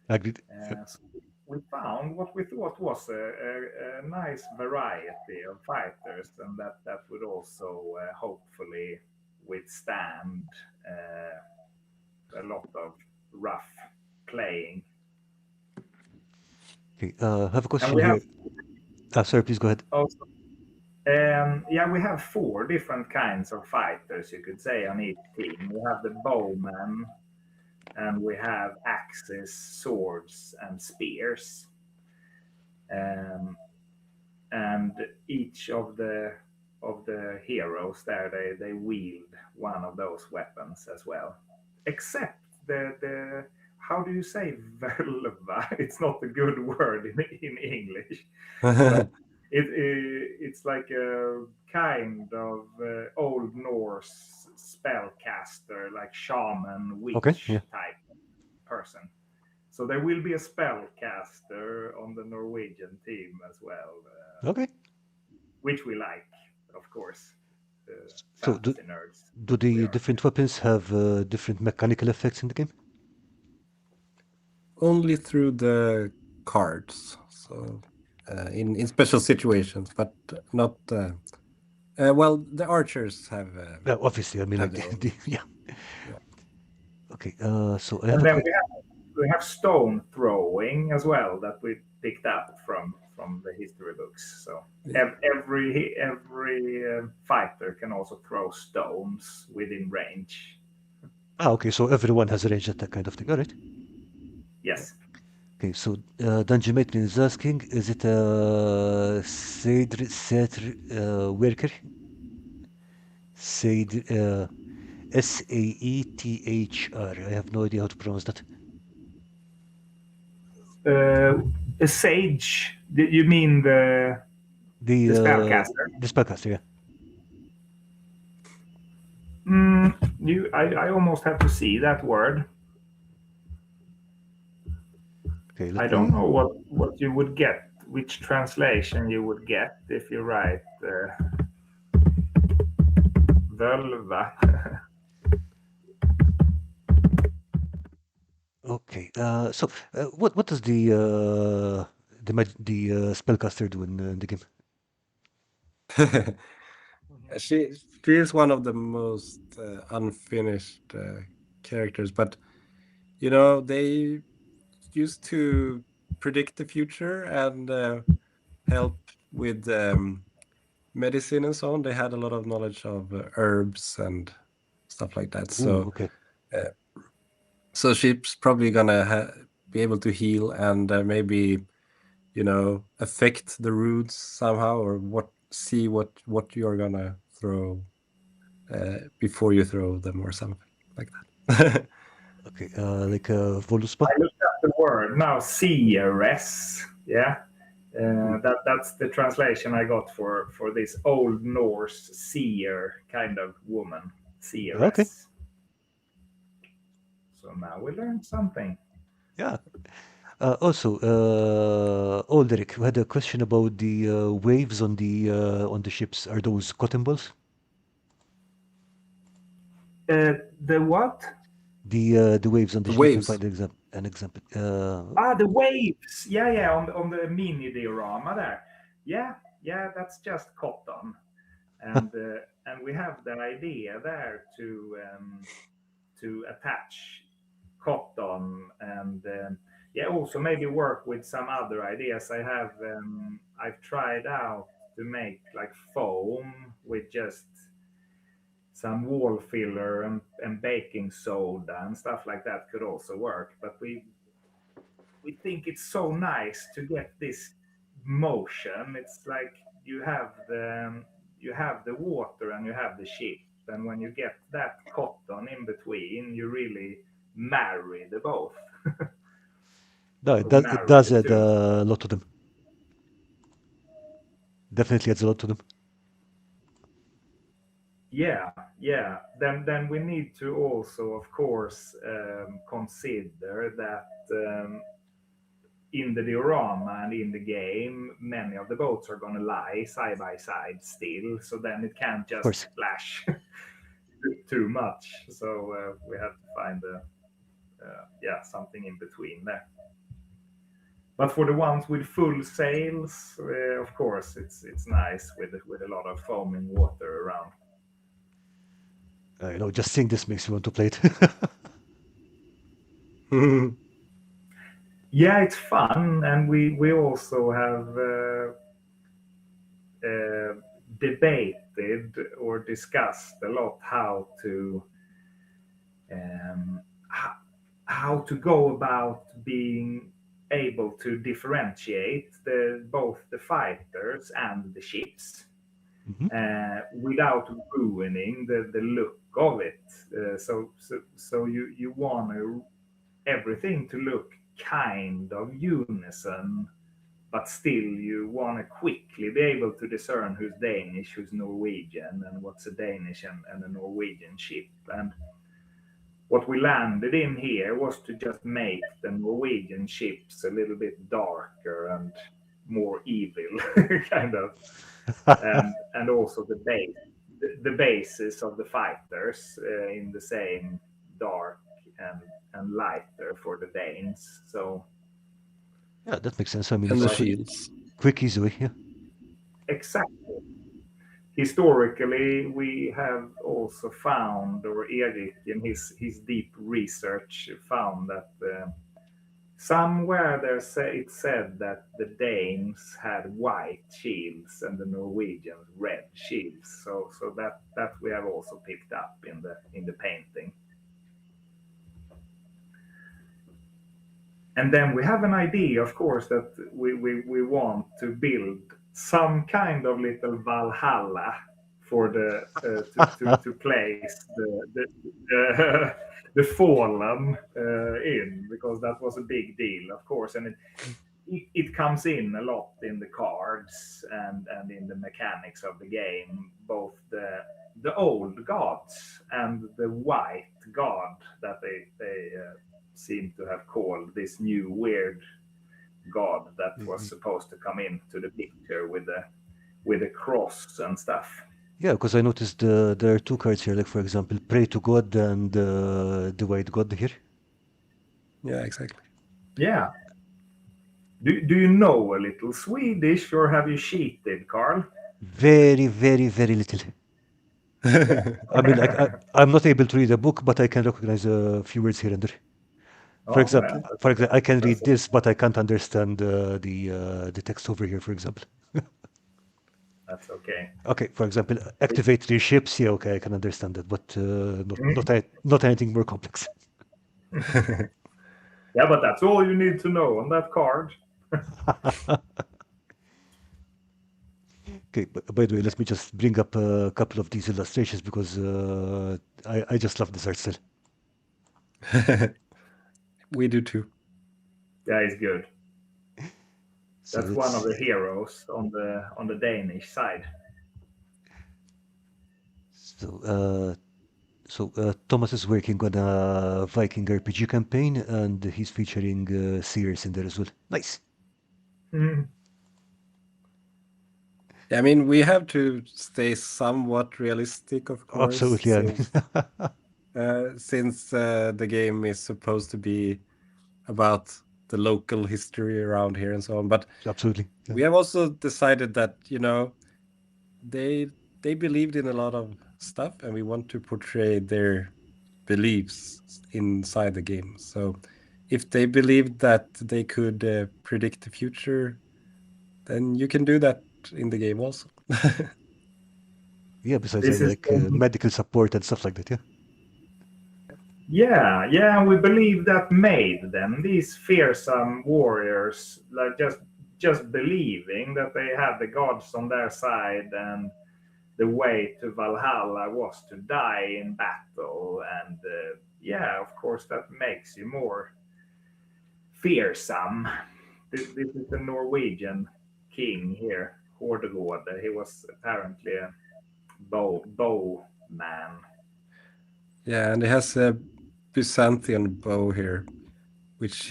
so we found what we thought was a nice variety of fighters, and that would also hopefully withstand a lot of rough playing. Okay, I have a question here. Sorry, please go ahead. Also, we have 4 different kinds of fighters, you could say, on each team. We have the bowmen, and we have axes, swords, and spears. And each of the heroes there, they wield one of those weapons as well. Except the how do you say völva? It's not a good word in English. But it's like a kind of Old Norse spellcaster, like shaman, witch type person. So there will be a spellcaster on the Norwegian team as well. Which we like, of course. So do the different weapons have different mechanical effects in the game? Only through the cards, so in special situations, but not. Well, the archers have. Obviously, I mean, like yeah. Okay, so I and then we have stone throwing as well that we picked up from the history books. So every fighter can also throw stones within range. Okay, so everyone has a range attack kind of thing. All right. Yes. Okay, so Dungeon Maitland is asking, is it a Setr worker? Saedr, Saethr. I have no idea how to pronounce that. A sage. You mean the spellcaster? The spellcaster, yeah. I almost have to see that word. Okay, I let don't me. know what you would get, which translation you would get if you write völva. Okay, so what does the spellcaster do in the game? She she is one of the most unfinished characters, but you know they used to predict the future and help with medicine and so on. They had a lot of knowledge of herbs and stuff like that. Ooh, So okay. uh, so she's probably gonna be able to heal and maybe affect the roots somehow, or see what you're gonna throw before you throw them or something like that. Okay, like Voluspa? I looked up the word now, seeress. Yeah, Ooh, that's the translation I got for this Old Norse seer kind of woman, okay, seeress. So now we learned something. yeah. Also, Ulrich, we had a question about the waves on the ships. Are those cotton balls? The what? The waves on the The ship. You can waves. find an example. Ah, the waves. Yeah, on the mini diorama there. Yeah, that's just cotton, and we have the idea there to attach cotton and yeah, also maybe work with some other ideas. I've tried out to make like foam with just some wall filler and baking soda and stuff like that could also work. But we think it's so nice to get this motion. It's like you have the water and you have the ship, and when you get that cotton in between, you really marry the both No, or it marry does the add two. a lot to them. Definitely adds a lot to them. Yeah. Then we need to also, of course, consider that in the diorama and in the game, many of the boats are going to lie side by side still. So then it can't Of just course. splash too much. So we have to find yeah, something in between there. But for the ones with full sails, of course, it's nice with a lot of foaming water around. Just seeing this makes me want to play it. Yeah, it's fun, and we also have debated or discussed a lot um, how, how to go about being able to differentiate both the fighters and the ships Mhm. without ruining the look of it. So you want everything to look kind of unison, but still you want to quickly be able to discern who's Danish, who's Norwegian, and what's a Danish and a Norwegian ship. And what we landed in here was to just make the Norwegian ships a little bit darker and more evil, kind of, and also the basis of the fighters in the same dark and lighter for the Danes. So Yeah, that makes sense. I mean, And it's the so I a shields. quick, easy way. Yeah. exactly. Historically, we have also found, or Erik in his deep research found that somewhere it said that the Danes had white shields and the Norwegians red shields. So that we have also picked up in the painting. And then we have an idea, of course, that we want to build some kind of little Valhalla for to place the fallen in, because that was a big deal, of course, and it comes in a lot in the cards and in the mechanics of the game, both the old gods and the white god that they seem to have called this new weird god that was Mhm. supposed to come into the picture with a cross and stuff. Yeah, because I noticed there are two cards here, like for example, Pray to God and the White God here. Yeah, exactly. Yeah. Do you know a little Swedish, or have you cheated, Karl? Very, very, very little. I mean, like I'm not able to read a book, but I can recognize a few words here and there. Oh, yeah, For example, I can that's read this, but I can't understand the text over here. For example, that's okay. okay, for example, activate three ships. Yeah, okay, I can understand that, but not anything more complex. Yeah, but that's all you need to know on that card. Okay, but by the way, let me just bring up a couple of these illustrations because I just love this art style. We do too. Yeah, it's good. So That's one of let's the heroes on the Danish side. so Thomas is working on a Viking RPG campaign, and he's featuring Sears in there as well. Nice. Mhm. I mean, we have to stay somewhat realistic, of course, Absolutely, I mean, since the game is supposed to be about the local history around here and so on. But absolutely. Yeah. we have also decided that, you know, they they believed in a lot of stuff, and we want to portray their beliefs inside the game. So if they believed that they could predict the future, then you can do that in the game also. Yeah, besides This having is like medical support and stuff like that. Yeah. yeah, we believe that made them these fearsome warriors, like just believing that they had the gods on their side, and the way to Valhalla was to die in battle, and yeah, of course that makes you more fearsome. This is the Norwegian king here, Hordegård. He was apparently a bow man. Yeah, and it has a Byzantine bow here, which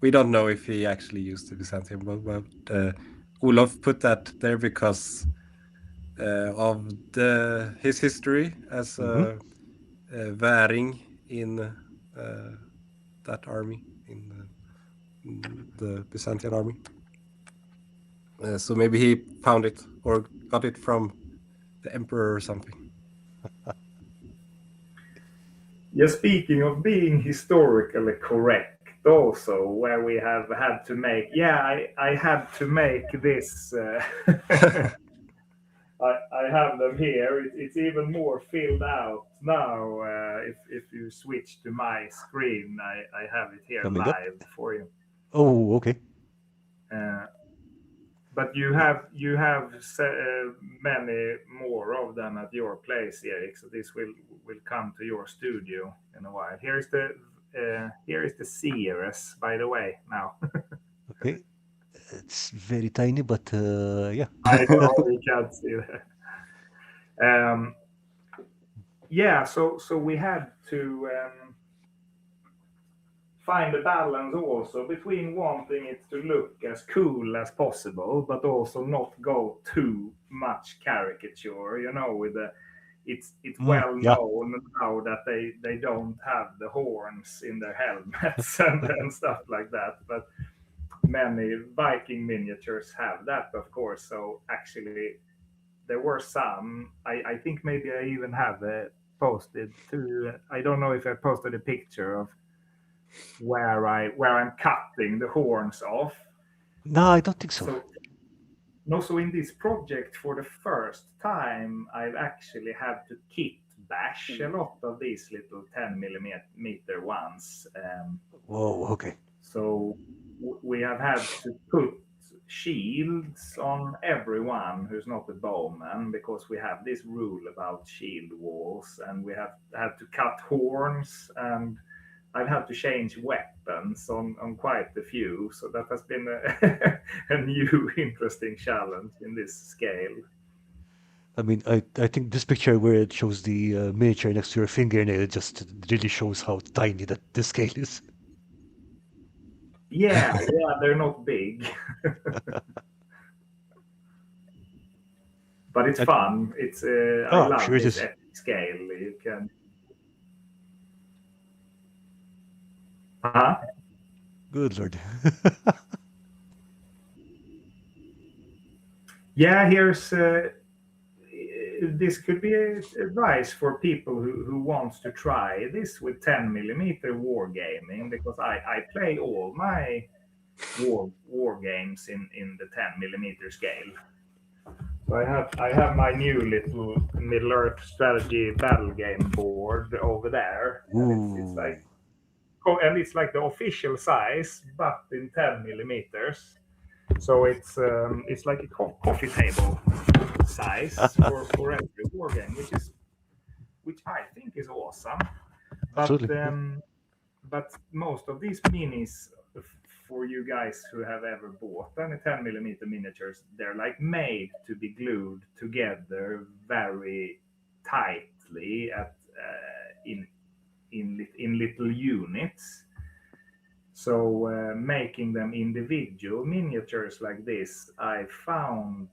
we don't know if he actually used the Byzantine bow, but Olof put that there because of his history as Hmm. a Väring in that army, in the Byzantine army. So maybe he found it or got it from the emperor or something. Yeah, speaking of being historically correct, also where we have had to make, yeah, I had to make this. I have them here. It's even more filled out now. If you switch to my screen, I have it here Coming up. live for you. Oh, okay. Uh, but Yeah. you have many more of them at your place, Eric. So this will come to your studio in a while. Here is the Sears, by the way. Now Okay. It's very tiny, but yeah. I know you can't see that. Um, yeah, so we had to find a balance also between wanting it to look as cool as possible, but also not go too much caricature. You know, with the it's well Yeah. known now that they don't have the horns in their helmets and stuff like that, but many Viking miniatures have that, of course. So actually, there were some. I think maybe I even have posted to. I don't know if I posted a picture of where I'm cutting the horns off. No, I don't think so. So no, so in this project for the first time, I've actually had to kit bash a lot of these little 10 millimeter ones. Whoa. Okay. So we have had to put shields on everyone who's not a bowman, because we have this rule about shield walls, and we have had to cut horns, and I've had to change weapons on quite a few. So that has been a new interesting challenge in this scale. I mean, I think this picture where it shows the miniature next to your fingernail just really shows how tiny that the scale is. Yeah, they're not big, but it's And, fun. It's I I'm love sure it this is. epic scale. You can. Huh? Good lord. Yeah, here's this could be advice for people who wants to try this with 10mm wargaming, because I play all my war games in the 10mm scale. So I have my new little Middle Earth strategy battle game board over there, and it's Ooh. like, and it's like the official size, but in 10mm. So it's like a coffee table size for every war game, which I think is awesome. But Absolutely. Yeah. but most of these minis, for you guys who have ever bought any 10mm miniatures, they're like made to be glued together very tightly in little units. So making them individual miniatures like this, I found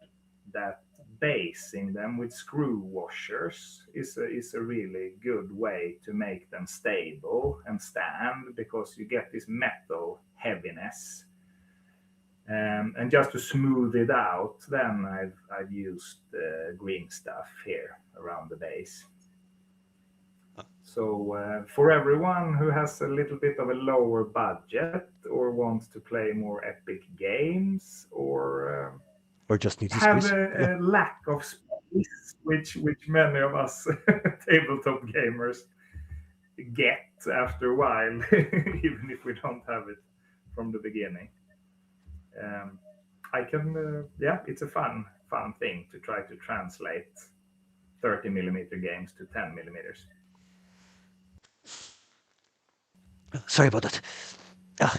that basing them with screw washers is a really good way to make them stable and stand, because you get this metal heaviness. And just to smooth it out, then I've used green stuff here around the base. So for everyone who has a little bit of a lower budget, or wants to play more epic games, or Or just needs the have space. Yeah. a lack of space, which many of us tabletop gamers get after a while, even if we don't have it from the beginning. I can, yeah, it's a fun thing to try to translate 30mm games to 10mm. Sorry about that. Ah,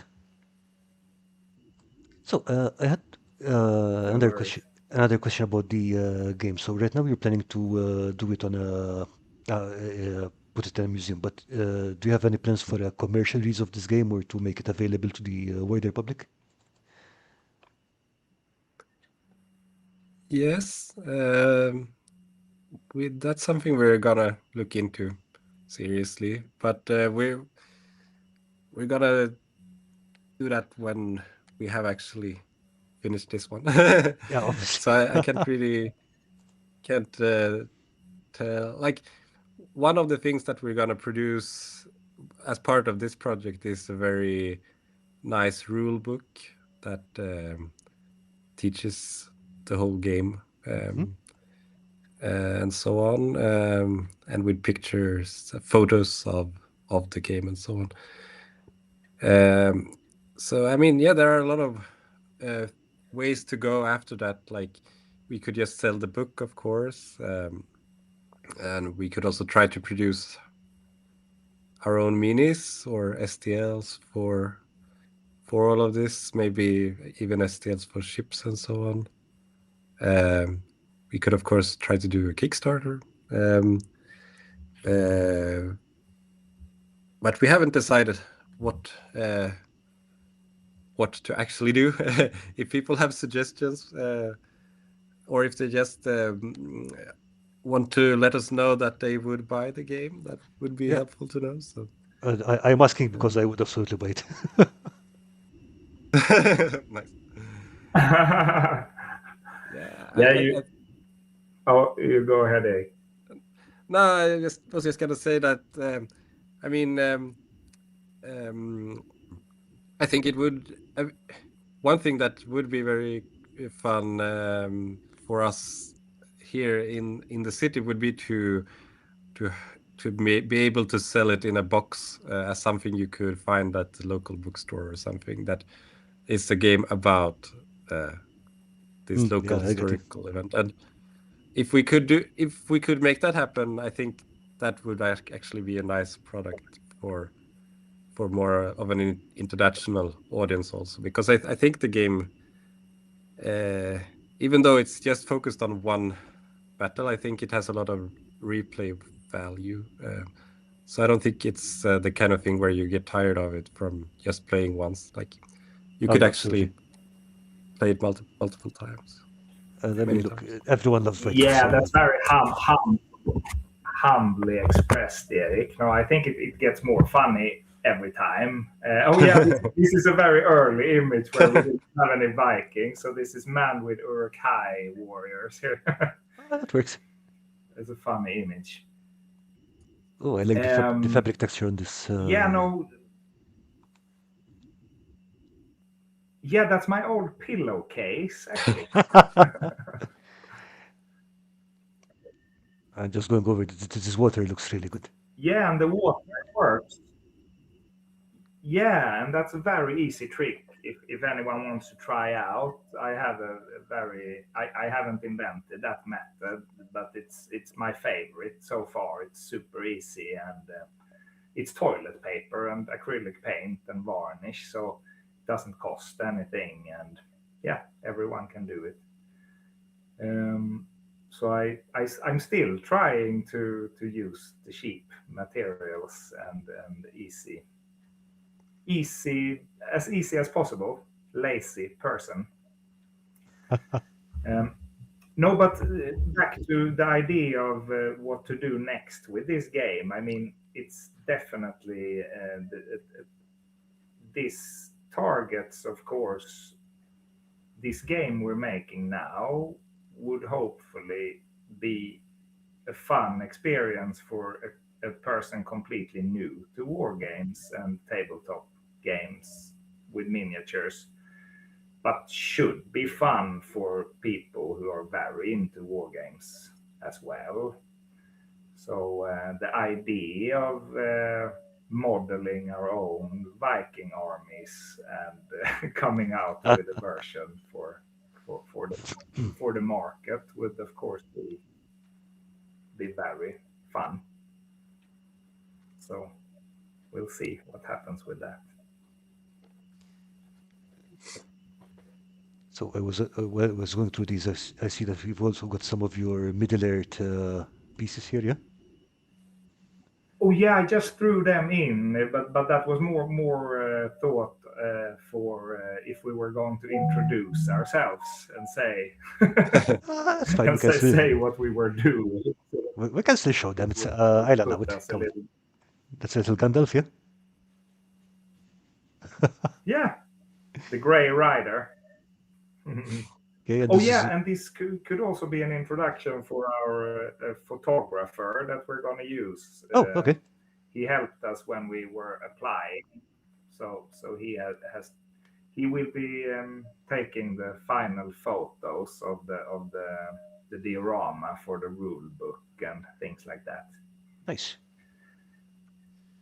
so I had No worries. another question about the game. So right now you're planning to do it on put it in a museum, but do you have any plans for a commercial release of this game, or to make it available to the wider public? Yes, that's something we're gonna look into seriously, but we're gonna do that when we have actually finished this one. Yeah, obviously. So I can't tell. Like, one of the things that we're gonna produce as part of this project is a very nice rule book that teaches the whole game. And so on, and with pictures, photos of the game and so on. So I mean, yeah, there are a lot of ways to go after that. Like, we could just sell the book, of course, and we could also try to produce our own minis or STLs for all of this. Maybe even STLs for ships and so on. We could, of course, try to do a Kickstarter. But we haven't decided what to actually do. If people have suggestions, or if they just want to let us know that they would buy the game, that would be Yeah, helpful to know. So I'm asking because I would absolutely buy it. nice. Yeah, Yeah, you go ahead, eh? no, I was just gonna say that. I mean, I think it would. One thing that would be very fun for us here in the city would be to be able to sell it in a box as something you could find at the local bookstore, or something that is a game about this local yeah, I get you. historical event. And if we could make that happen, I think that would actually be a nice product for more of an international audience also, because I think the game, even though it's just focused on one battle, I think it has a lot of replay value. So I don't think it's the kind of thing where you get tired of it from just playing once. Like you Oh, could yeah, actually absolutely. play it multiple times, And I mean, many look, times. everyone loves Vikings, Yeah, so that's very humbly expressed, Erik. No, I think it gets more funny every time. Oh yeah, this is a very early image where we didn't have any Vikings. So this is man with Uruk-hai warriors here. that works. It's a funny image. Oh, I like the fabric texture on this. Yeah, no. Yeah, that's my old pillowcase, actually. I'm just going over this water looks really good. Yeah, and the water works. Yeah, and that's a very easy trick. If anyone wants to try out, I have a very I haven't invented that method, but it's my favorite so far. It's super easy, and it's toilet paper and acrylic paint and varnish, so it doesn't cost anything, and yeah, everyone can do it. So I'm still trying to use the cheap materials and easy as possible. Lazy person. No, but back to the idea of what to do next with this game. I mean, it's definitely this targets, of course, this game we're making now would hopefully be a fun experience for a person completely new to war games and tabletop games with miniatures, but should be fun for people who are very into war games as well. So the idea of modeling our own Viking armies and coming out with a version for the market would of course be very fun. So we'll see what happens with that. So I was going through these. I see that we've also got some of your Middle Earth pieces here, yeah? Oh yeah, I just threw them in, but that was more thought for if we were going to introduce ourselves and say That's fine. and say what we were doing. We can still show them. It's I don't know it. Come on. That's a little Gandalf, yeah? Yeah, the Grey Rider. Okay, and Oh yeah, and this could also be an introduction for our photographer that we're going to use. Oh, okay. He helped us when we were applying, so he will be taking the final photos of the diorama for the rule book and things like that. Nice.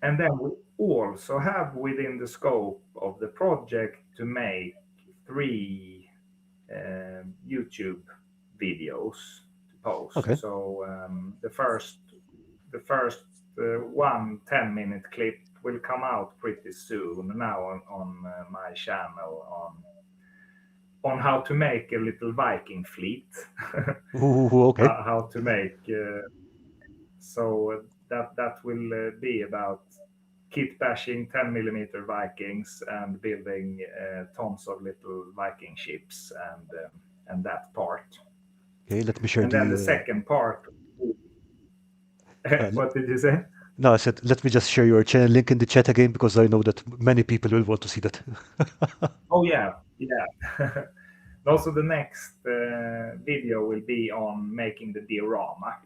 And then we also have within the scope of the project to make 3 YouTube videos to post. Okay. So the first one 10-minute clip will come out pretty soon now on my channel on how to make a little Viking fleet. Ooh, okay. How to make so that will be about kit bashing 10mm Vikings and building tons of little Viking ships and that part. Okay, let me share and then the second part. What did you say? No, I said let me just share your channel link in the chat again because I know that many people will want to see that. Oh yeah. Also, the next video will be on making the diorama,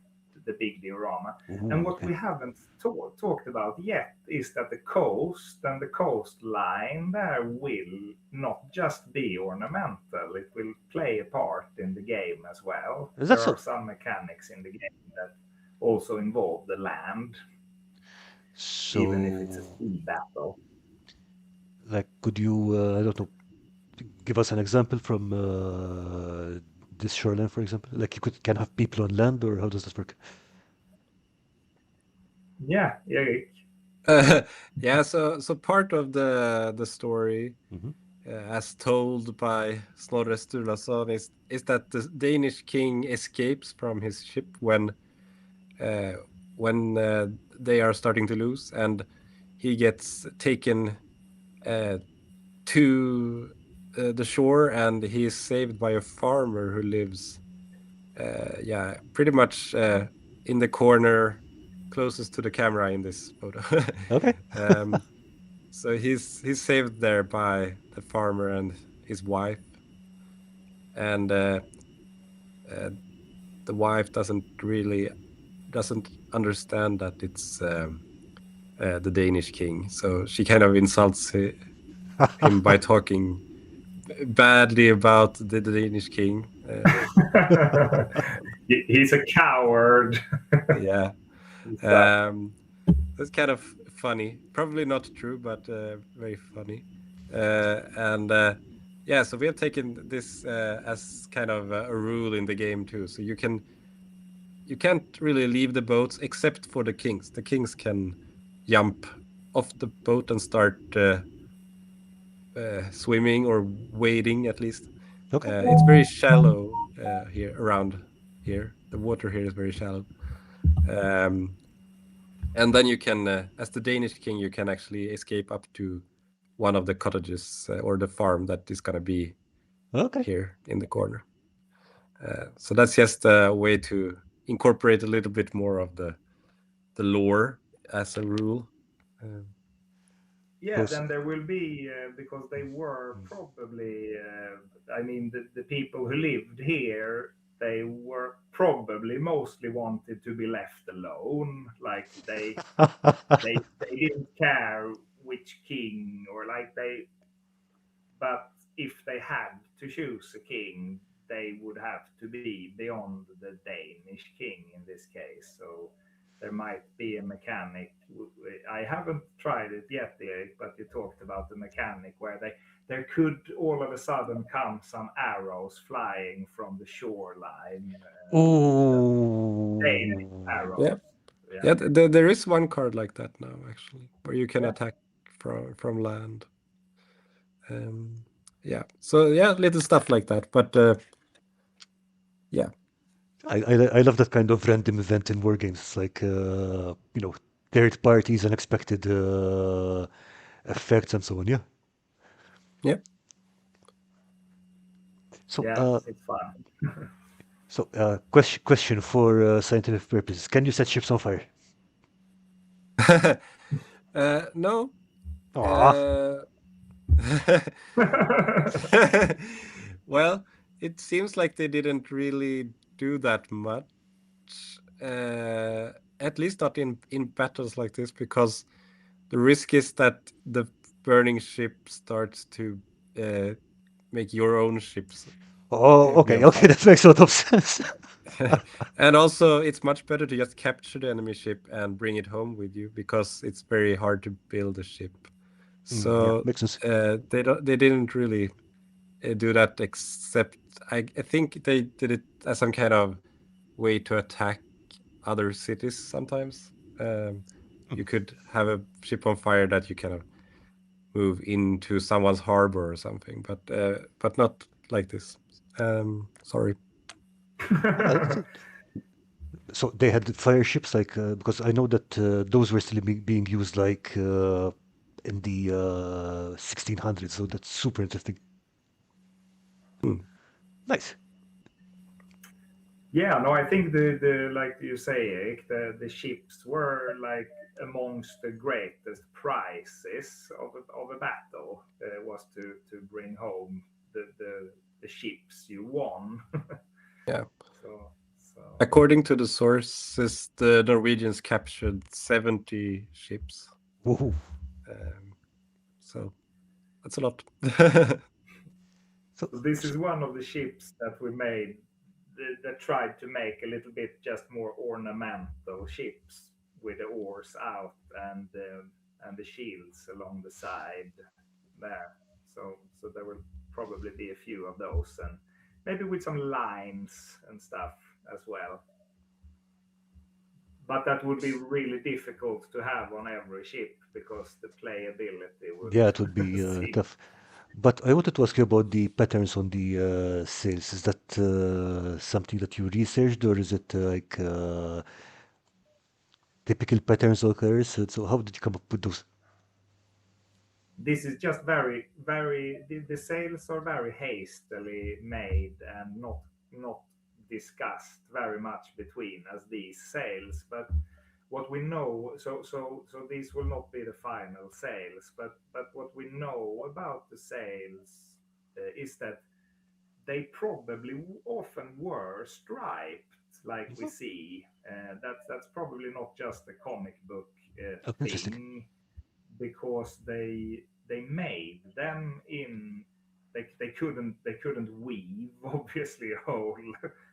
the big diorama. Ooh, and what okay. we haven't talked about yet is that the coast and the coastline there will not just be ornamental, it will play a part in the game as well. Is that there so? are some mechanics in the game that also involve the land, So, even if it's a sea battle. like, could you, I don't know, give us an example from this shoreline, for example? Like you can have people on land, or how does this work? Yeah, Erik. Uh, yeah, so part of the story, Hmm. as told by Snorre Sturlason, is that the Danish king escapes from his ship uh, when they are starting to lose, and he gets taken uh, to the shore, and he is saved by a farmer who lives, yeah, pretty much in the corner closest to the camera in this photo. Okay. um, so he's saved there by the farmer and his wife, and uh, the wife doesn't understand that it's the Danish king, so she kind of insults him by talking badly about the Danish king. He's a coward. Yeah, He's that. um, that's kind of funny. Probably not true, but very funny. And yeah, so we have taken this as kind of a rule in the game too. So you can't really leave the boats except for the kings. The kings can jump off the boat and start swimming or wading at least. Okay. It's very shallow here around here. The water here is very shallow. Um, and then you can, as the Danish king, you can actually escape up to one of the cottages or the farm that is going to be Okay. here in the corner. So that's just a way to incorporate a little bit more of the lore as a rule. Um, Yeah, Because then there will be because they were probably. I mean, the people who lived here, they were probably mostly wanted to be left alone. Like they didn't care which king or like they. But if they had to choose a king, they would have to be beyond the Danish king in this case. So there might be a mechanic. I haven't tried it yet, Eric, but you talked about the mechanic where there could all of a sudden come some arrows flying from the shoreline. Danish oh, arrows. yeah, Yeah. yeah. There is one card like that now, actually, where you can Yeah. attack from land. Um, yeah. So yeah, little stuff like that. But yeah, I love that kind of random event in war games. It's like third parties, unexpected effects, and so on. Yeah. yeah. So Yeah. uh, It's fun. question for scientific purposes: Can you set ships on fire? No. Ah. Uh, well, it seems like they didn't really do that much. At least not in battles like this, because the risk is that the burning ship starts to uh, make your own ships Oh, be okay, on okay, fire. that makes a lot of sense. And also, it's much better to just capture the enemy ship and bring it home with you, because it's very hard to build a ship. Yeah, So makes sense. they didn't really do that, except I think they did it as some kind of way to attack other cities sometimes. You could have a ship on fire that you kind of move into someone's harbor or something, but not like this. Sorry. Ah, so they had fire ships, like because I know that those were still being used, like in the 1600s. So that's super interesting. Hmm. Nice. Yeah, no, I think the like you say, Eric, the ships were like amongst the greatest prizes of a battle was to bring home the ships you won. Yeah. So According to the sources, the Norwegians captured 70 ships. Woohoo. Um, so that's a lot. So, so this so is one of the ships that we made that tried to make a little bit just more ornamental ships with the oars out and the shields along the side there. So there will probably be a few of those, and maybe with some lines and stuff as well. But that would be really difficult to have on every ship because the playability would Yeah, it would be seem. tough. But I wanted to ask you about the patterns on the sails. Is that something that you researched, or is it typical patterns occurs? So how did you come up with those? This is just the sales are very hastily made and not discussed very much between as these sales. But what we know, so these will not be the final sales, but what we know about the sales is that they probably often were striped like we Mhm. see. That's probably not just a comic book Oh, interesting. thing because they made them in they couldn't weave obviously a whole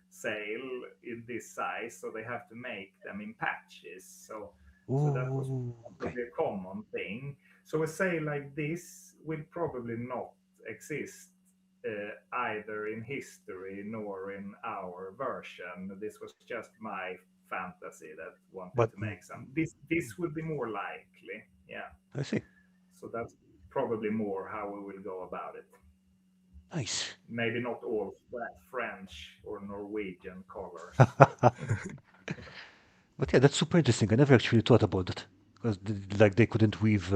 sail in this size, so they have to make them in patches. So that was Oh, okay. probably a common thing. So a sail like this will probably not exist either in history nor in our version. This was just my fantasy that wanted But to make some. This would be more likely, yeah. I see. So that's probably more how we will go about it. Nice. Maybe not all French or Norwegian colors. But yeah, that's super interesting. I never actually thought about that. Because like they couldn't weave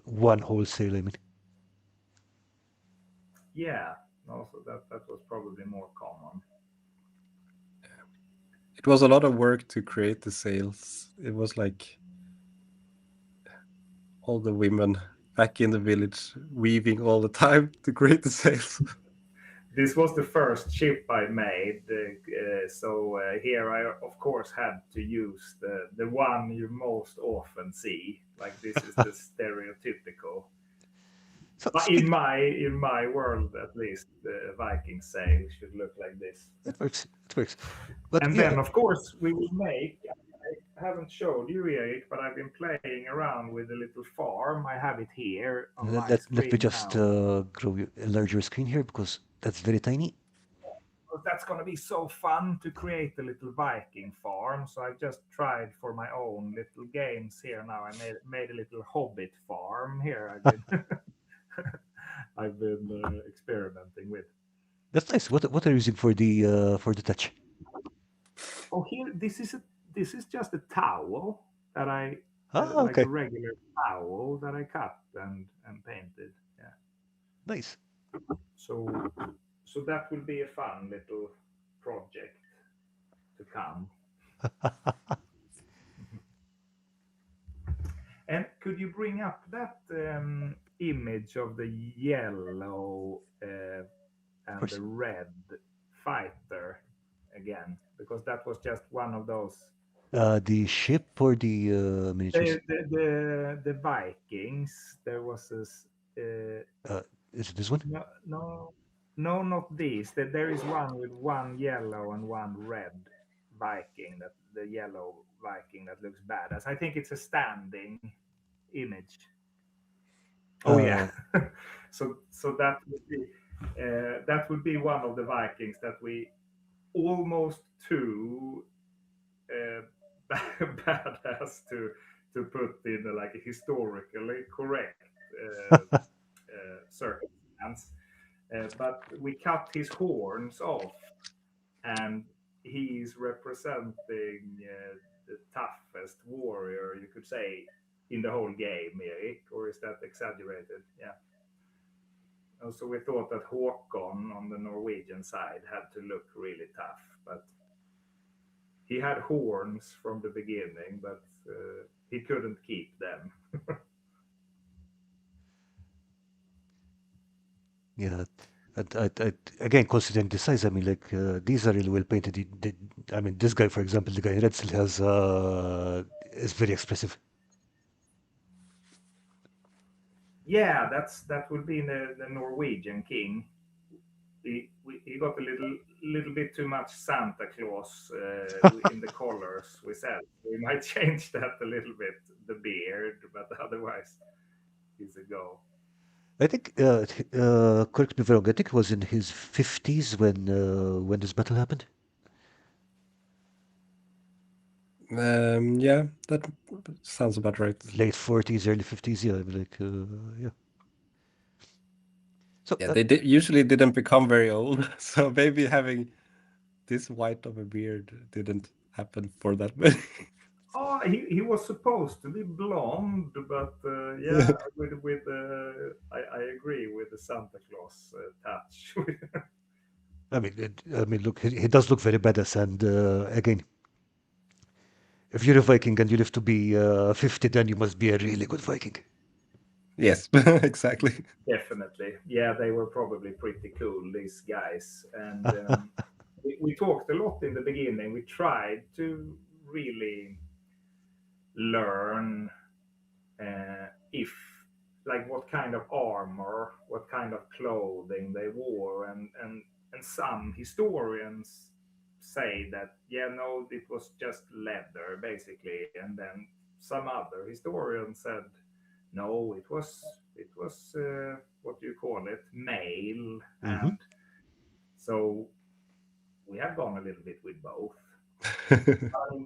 one whole sail, I mean. Yeah, also that was probably more common. It was a lot of work to create the sails. It was like all the women back in the village weaving all the time to create the sails. This was the first ship I made, so here I of course had to use the one you most often see. Like this is the stereotypical. So But in speak. my world, at least, the Viking sail should look like this. It works. It works. But And yeah, then, of course, we will make. I haven't showed you, Eric, but I've been playing around with a little farm. I have it here on my let me screen just now. enlarge your screen here because that's very tiny. But that's going to be so fun to create a little Viking farm. So I just tried for my own little games here now. I made a little Hobbit farm here. I've been experimenting with. That's nice. What are you using for the touch? Oh, here this is just a towel that I Ah, like a okay. regular towel that I cut and painted. Yeah. Nice. So so that will be a fun little project to come. And could you bring up that image of the yellow Of and course. the red fighter again? Because that was just one of those. The ship or the miniatures? The Vikings. There was this. Uh, is it this one? No, no, no, not these. There is one with one yellow and one red Viking. That the yellow Viking that looks badass. I think it's a standing image. Oh yeah. Uh, So that would be one of the Vikings that we almost too uh, badass to put in like a historically correct circumstance. But we cut his horns off, and he's representing the toughest warrior you could say in the whole game, Eric. Or is that exaggerated? Yeah. So we thought that Håkon on the Norwegian side had to look really tough, but he had horns from the beginning, but he couldn't keep them. yeah. Again, considering the size, I mean, like these are really well painted. I mean, this guy, for example, the guy in red still has is very expressive. Yeah, that would be the Norwegian king. He got a little bit too much Santa Claus in the colors we said. We might change that a little bit, the beard, but otherwise he's a go. I think, correct me if I'm wrong, I think it was in his 50s when this battle happened. Yeah, that sounds about right. Late 40s, early 50s, yeah, like, yeah. So, Yeah, they usually didn't become very old, so maybe having this white of a beard didn't happen for that many. Oh, he was supposed to be blonde, but yeah, with I agree with the Santa Claus touch. I mean, look, he does look very badass, and again, if you're a Viking and you live to be 50, then you must be a really good Viking. Yes, exactly. Definitely, yeah, they were probably pretty cool, these guys, and we talked a lot in the beginning. We tried to really learn if like what kind of armor, what kind of clothing they wore, and some historians say that yeah, no, it was just leather basically, and then some other historians said no, it was what do you call it, mail, Hmm. and so we have gone a little bit with both.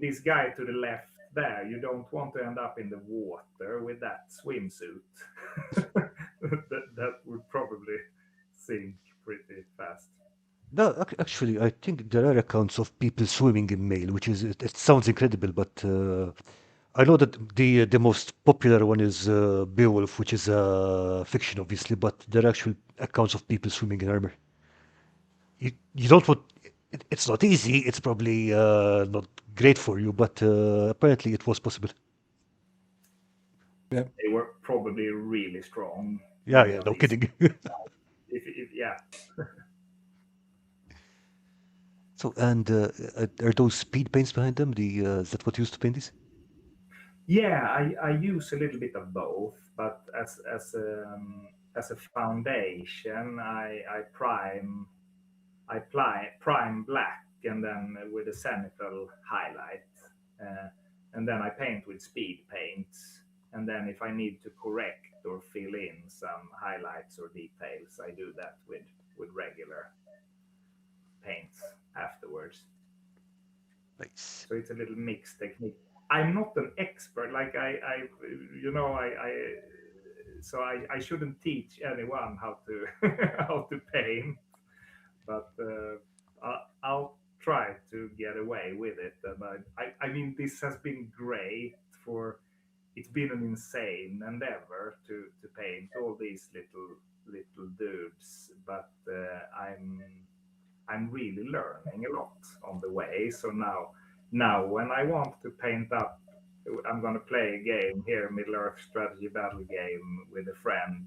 This guy to the left there, you don't want to end up in the water with that swimsuit. that would probably sink pretty fast. No, actually, I think there are accounts of people swimming in Mail, which is it sounds incredible, but I know that the most popular one is Beowulf, which is fiction, obviously, but there are actual accounts of people swimming in armor. You don't want. It's not easy. It's probably not great for you, but apparently it was possible. Yeah. They were probably really strong, Yeah, many yeah, of no these. kidding. If yeah, So, and are those speed paints behind them? Is that what you used to paint these? yeah, I use a little bit of both, but as a foundation, I prime black and then with a zenithal highlight. Uh, and then I paint with speed paints. And then if I need to correct or fill in some highlights or details, I do that with regular paints afterwards. Nice. So it's a little mixed technique. I'm not an expert, like I you know, so I shouldn't teach anyone how to how to paint, but I'll try to get away with it. And I mean, this has been great for. It's been an insane endeavor to paint all these little dudes, but I'm really learning a lot on the way. So now when I want to paint up, I'm gonna play a game here, Middle Earth strategy battle game with a friend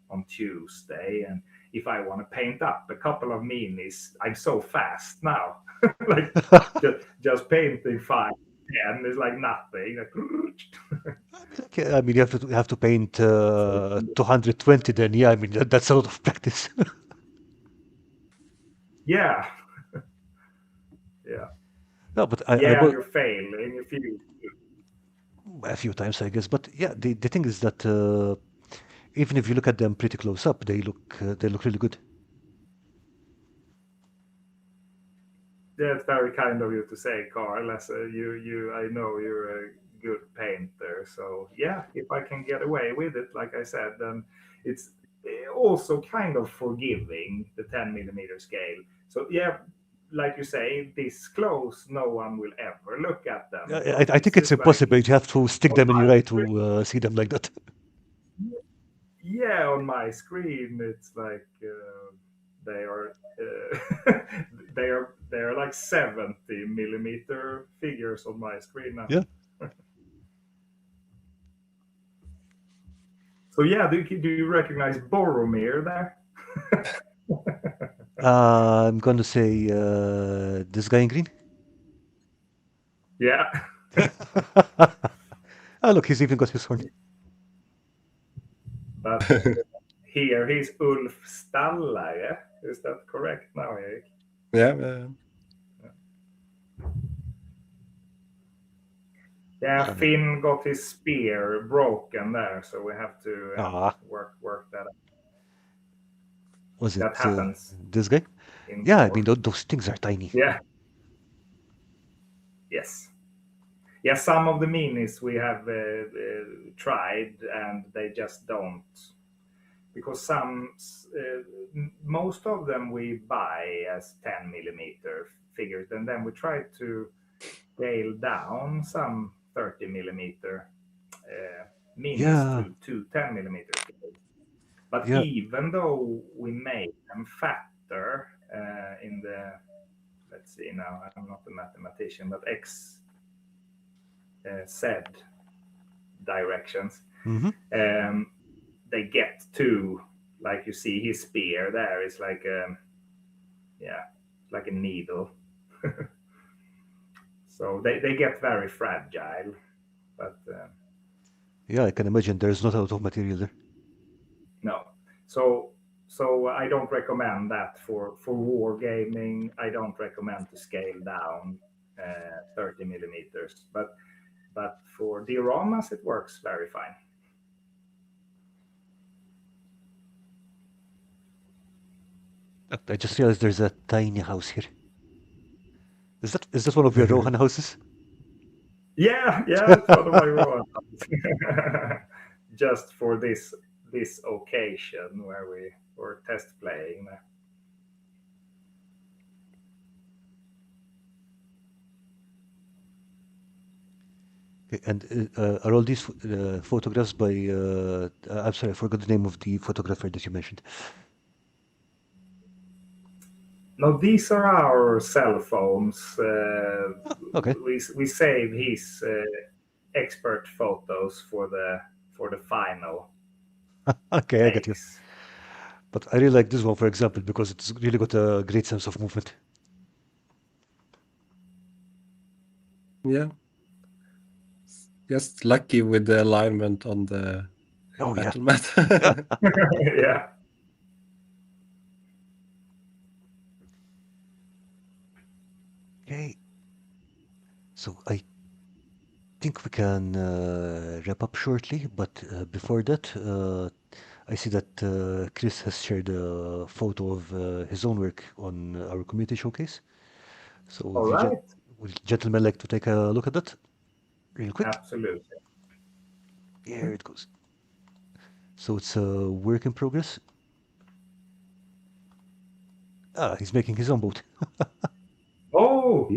on Tuesday, and if I want to paint up a couple of minis, I'm so fast now. Like just painting 5, 10 is like nothing. Like, Okay, I mean, you have to paint so 220. Then, yeah, I mean that's a lot of practice. yeah, yeah, No, but I yeah, and will you're failing if you. a few times, I guess. But yeah, the thing is that even if you look at them pretty close up, they look really good. That's very kind of you to say, Karl. As I know you're a good painter. So yeah, if I can get away with it, like I said, then it's also kind of forgiving the 10 millimeter scale. So yeah, like you say, this close, no one will ever look at them. I, So I it's think it's just like impossible. You have to stick on them in your my eye screen. to see them like that. Yeah, on my screen, it's like they are they are like 70 millimeter figures on my screen now. Yeah. So yeah, do you recognize Boromir there? I'm going to say this guy in green. Yeah, Oh, look, he's even got his horn. but here he's Ulf Stallare. Is that correct now, Erik? Yeah. Yeah, Uh, Finn got his spear broken there, so we have to ah, work that out. Was that it happens this guy? in Yeah, I war. mean, those things are tiny. Yeah. Yes. Yeah. Some of the minis we have tried, and they just don't, because most of them we buy as 10 millimeter figures, and then we try to scale down some 30 millimeter minis Yeah, to 10 millimeter figures. But yeah. even though we make them fatter in the, let's see now, I'm not a mathematician, but X, Z directions, Hmm. they get to, like you see his spear there is like a, yeah, like a needle. So they get very fragile, but Yeah, I can imagine there's not a lot of material there. no. So I don't recommend that for wargaming. I don't recommend to scale down 30 millimeters, but for dioramas it works very fine. I just realized there's a tiny house here. Is that one of your Rohan houses? Yeah, it's one of my raw just for this occasion where we were test playing. Okay, and are all these photographs by? I'm sorry, I forgot the name of the photographer that you mentioned. No, these are our cell phones. Okay, We save his expert photos for the final okay, I get you. takes. But I really like this one, for example, because it's really got a great sense of movement. Yeah. Just lucky with the alignment on the Oh yeah. battle mat. Yeah. Okay, so I think we can wrap up shortly, but before that, I see that Chris has shared a photo of his own work on our community showcase. So All right. would gentlemen like to take a look at that real quick? Absolutely. Here it goes. So it's a work in progress. Ah, he's making his own boat. Oh,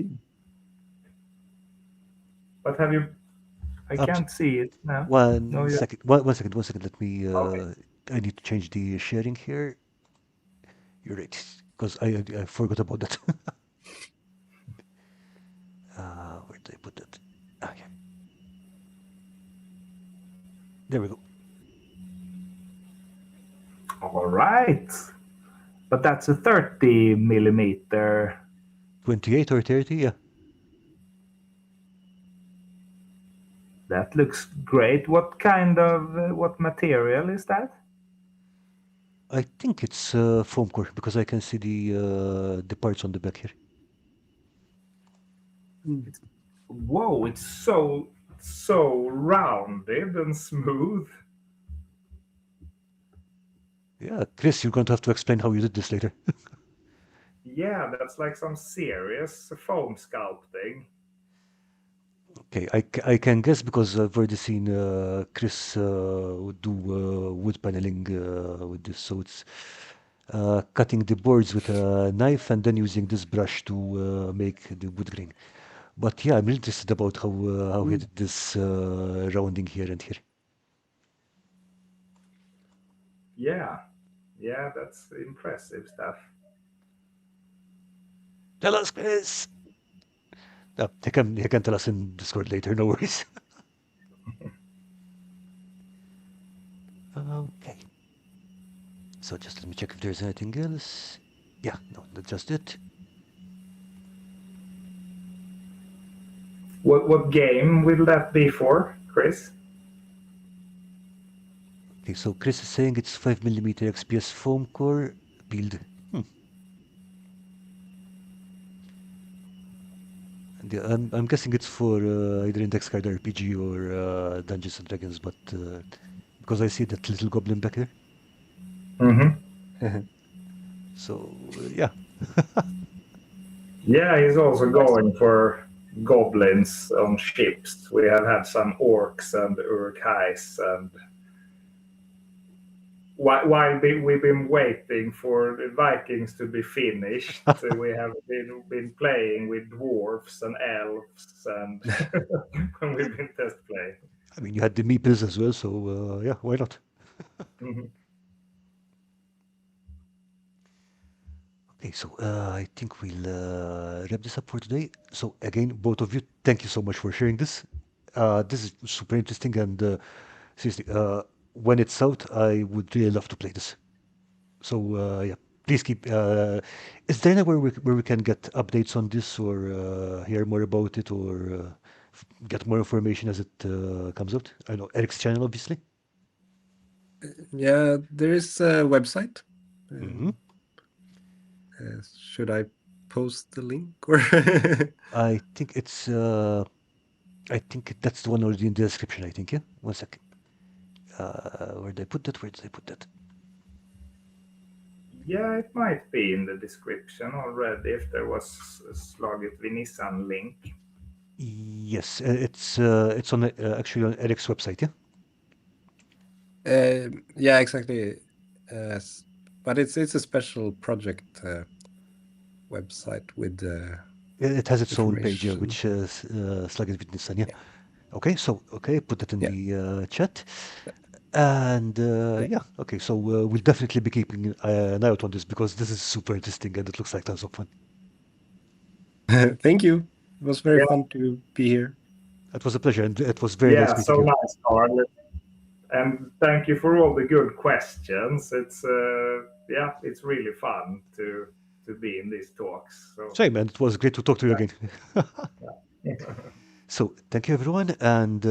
but have you? I Oops. can't see it now. No, One yeah. second. One second. Let me. Okay. I need to change the sharing here. You're right, because I forgot about that. Where did I put that? Ah, yeah. There we go. All right. But that's a 30 millimeter. 28 or 30? Yeah. That looks great. What kind of what material is that? I think it's foam core because I can see the parts on the back here. It's, whoa! It's so rounded and smooth. Yeah, Chris, you're going to have to explain how you did this later. Yeah, that's like some serious foam sculpting. Okay, I can guess because I've already seen Chris would do wood paneling with this. So it's cutting the boards with a knife and then using this brush to make the wood grain. But yeah, I'm really interested about how he did this rounding here and here. Yeah, yeah, that's impressive stuff. Tell us, Chris. He can tell us in Discord later. No worries. Okay. So just let me check if there's anything else. Yeah, no, that's just it. What game will that be for, Chris? Okay, so Chris is saying it's 5 mm XPS foam core peeled. And yeah, I'm guessing it's for either Index Card RPG or Dungeons and Dragons, but because I see that little goblin back there. Mm-hmm. So yeah. Yeah, he's also going for goblins on ships. We have had some orcs and urkhais, and we've been waiting for the Vikings to be finished, we have been playing with dwarfs and elves, and when we've been test playing. I mean, you had the meeples as well, so yeah, why not? Mhm. Okay, so I think we'll wrap this up for today. So again, both of you, thank you so much for sharing this. This is super interesting, and seriously, when it's out, I would really love to play this. So yeah, please keep. Is there anywhere where we can get updates on this, or hear more about it, or get more information as it comes out? I know Eric's channel, obviously. Yeah, there is a website. Hmm. Should I post the link or? I think it's. I think that's the one already in the description. I think, yeah. One second. Where did I put that? Where did I put that? Yeah, it might be in the description already if there was a Slaget Vinissan link. Yes, it's on actually on Eric's website. Yeah. Yeah, exactly. But it's a special project website with It has its own page, yeah, information. which is Slugget Witness. Yeah. Yeah. Okay, so okay, put that in Yeah. the chat. And Yeah. yeah, okay, so we'll definitely be keeping an eye out on this because this is super interesting and it looks like tons of fun. Thank you. It was very Yeah, fun to be here. It was a pleasure and it was very yeah, nice meeting so you. nice, Karl. And thank you for all the good questions. It's yeah, it's really fun to be in these talks. So Same, and it was great to talk to you again. yeah. So thank you everyone, and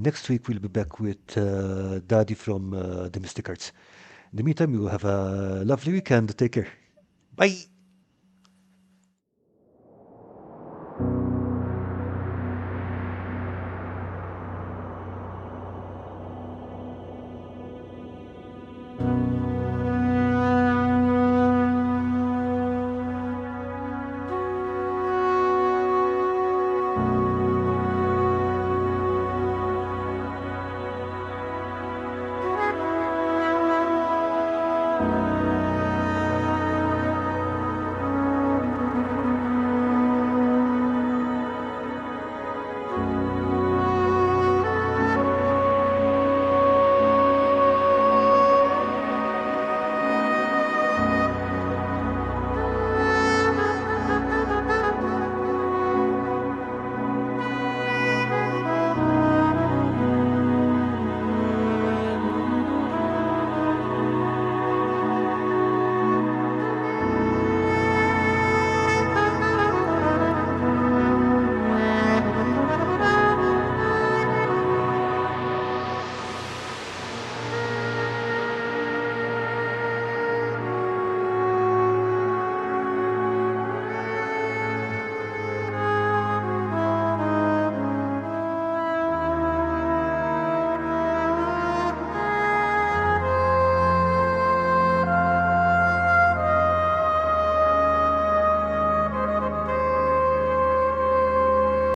next week we'll be back with Daddy from the Mystic Arts. In the meantime, you have a lovely week and take care. Bye.